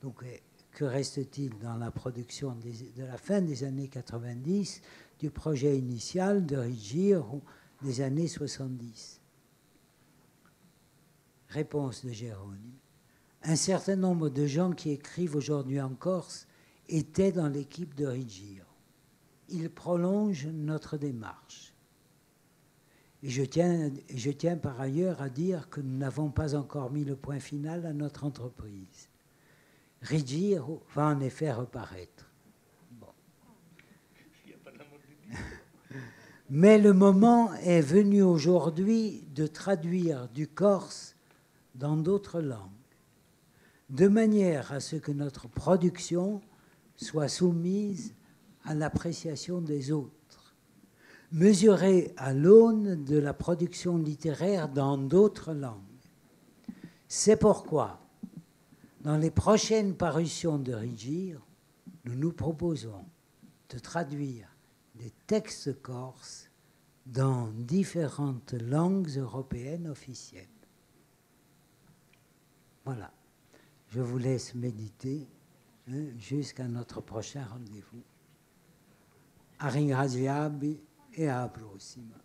Donc, que reste-t-il dans la production de la fin des années 90 du projet initial de Ruggiero des années 70. Réponse de Jérôme. Un certain nombre de gens qui écrivent aujourd'hui en Corse étaient dans l'équipe de Ruggiero. Ils prolongent notre démarche. Et je tiens par ailleurs à dire que nous n'avons pas encore mis le point final à notre entreprise. Ruggiero va en effet reparaître. Bon. Mais le moment est venu aujourd'hui de traduire du corse dans d'autres langues, de manière à ce que notre production soit soumise à l'appréciation des autres, mesurée à l'aune de la production littéraire dans d'autres langues. C'est pourquoi, dans les prochaines parutions de Ruggiero, nous nous proposons de traduire des textes corses dans différentes langues européennes officielles. Voilà. Je vous laisse méditer jusqu'à notre prochain rendez-vous. A ringraziarvi e alla prossima.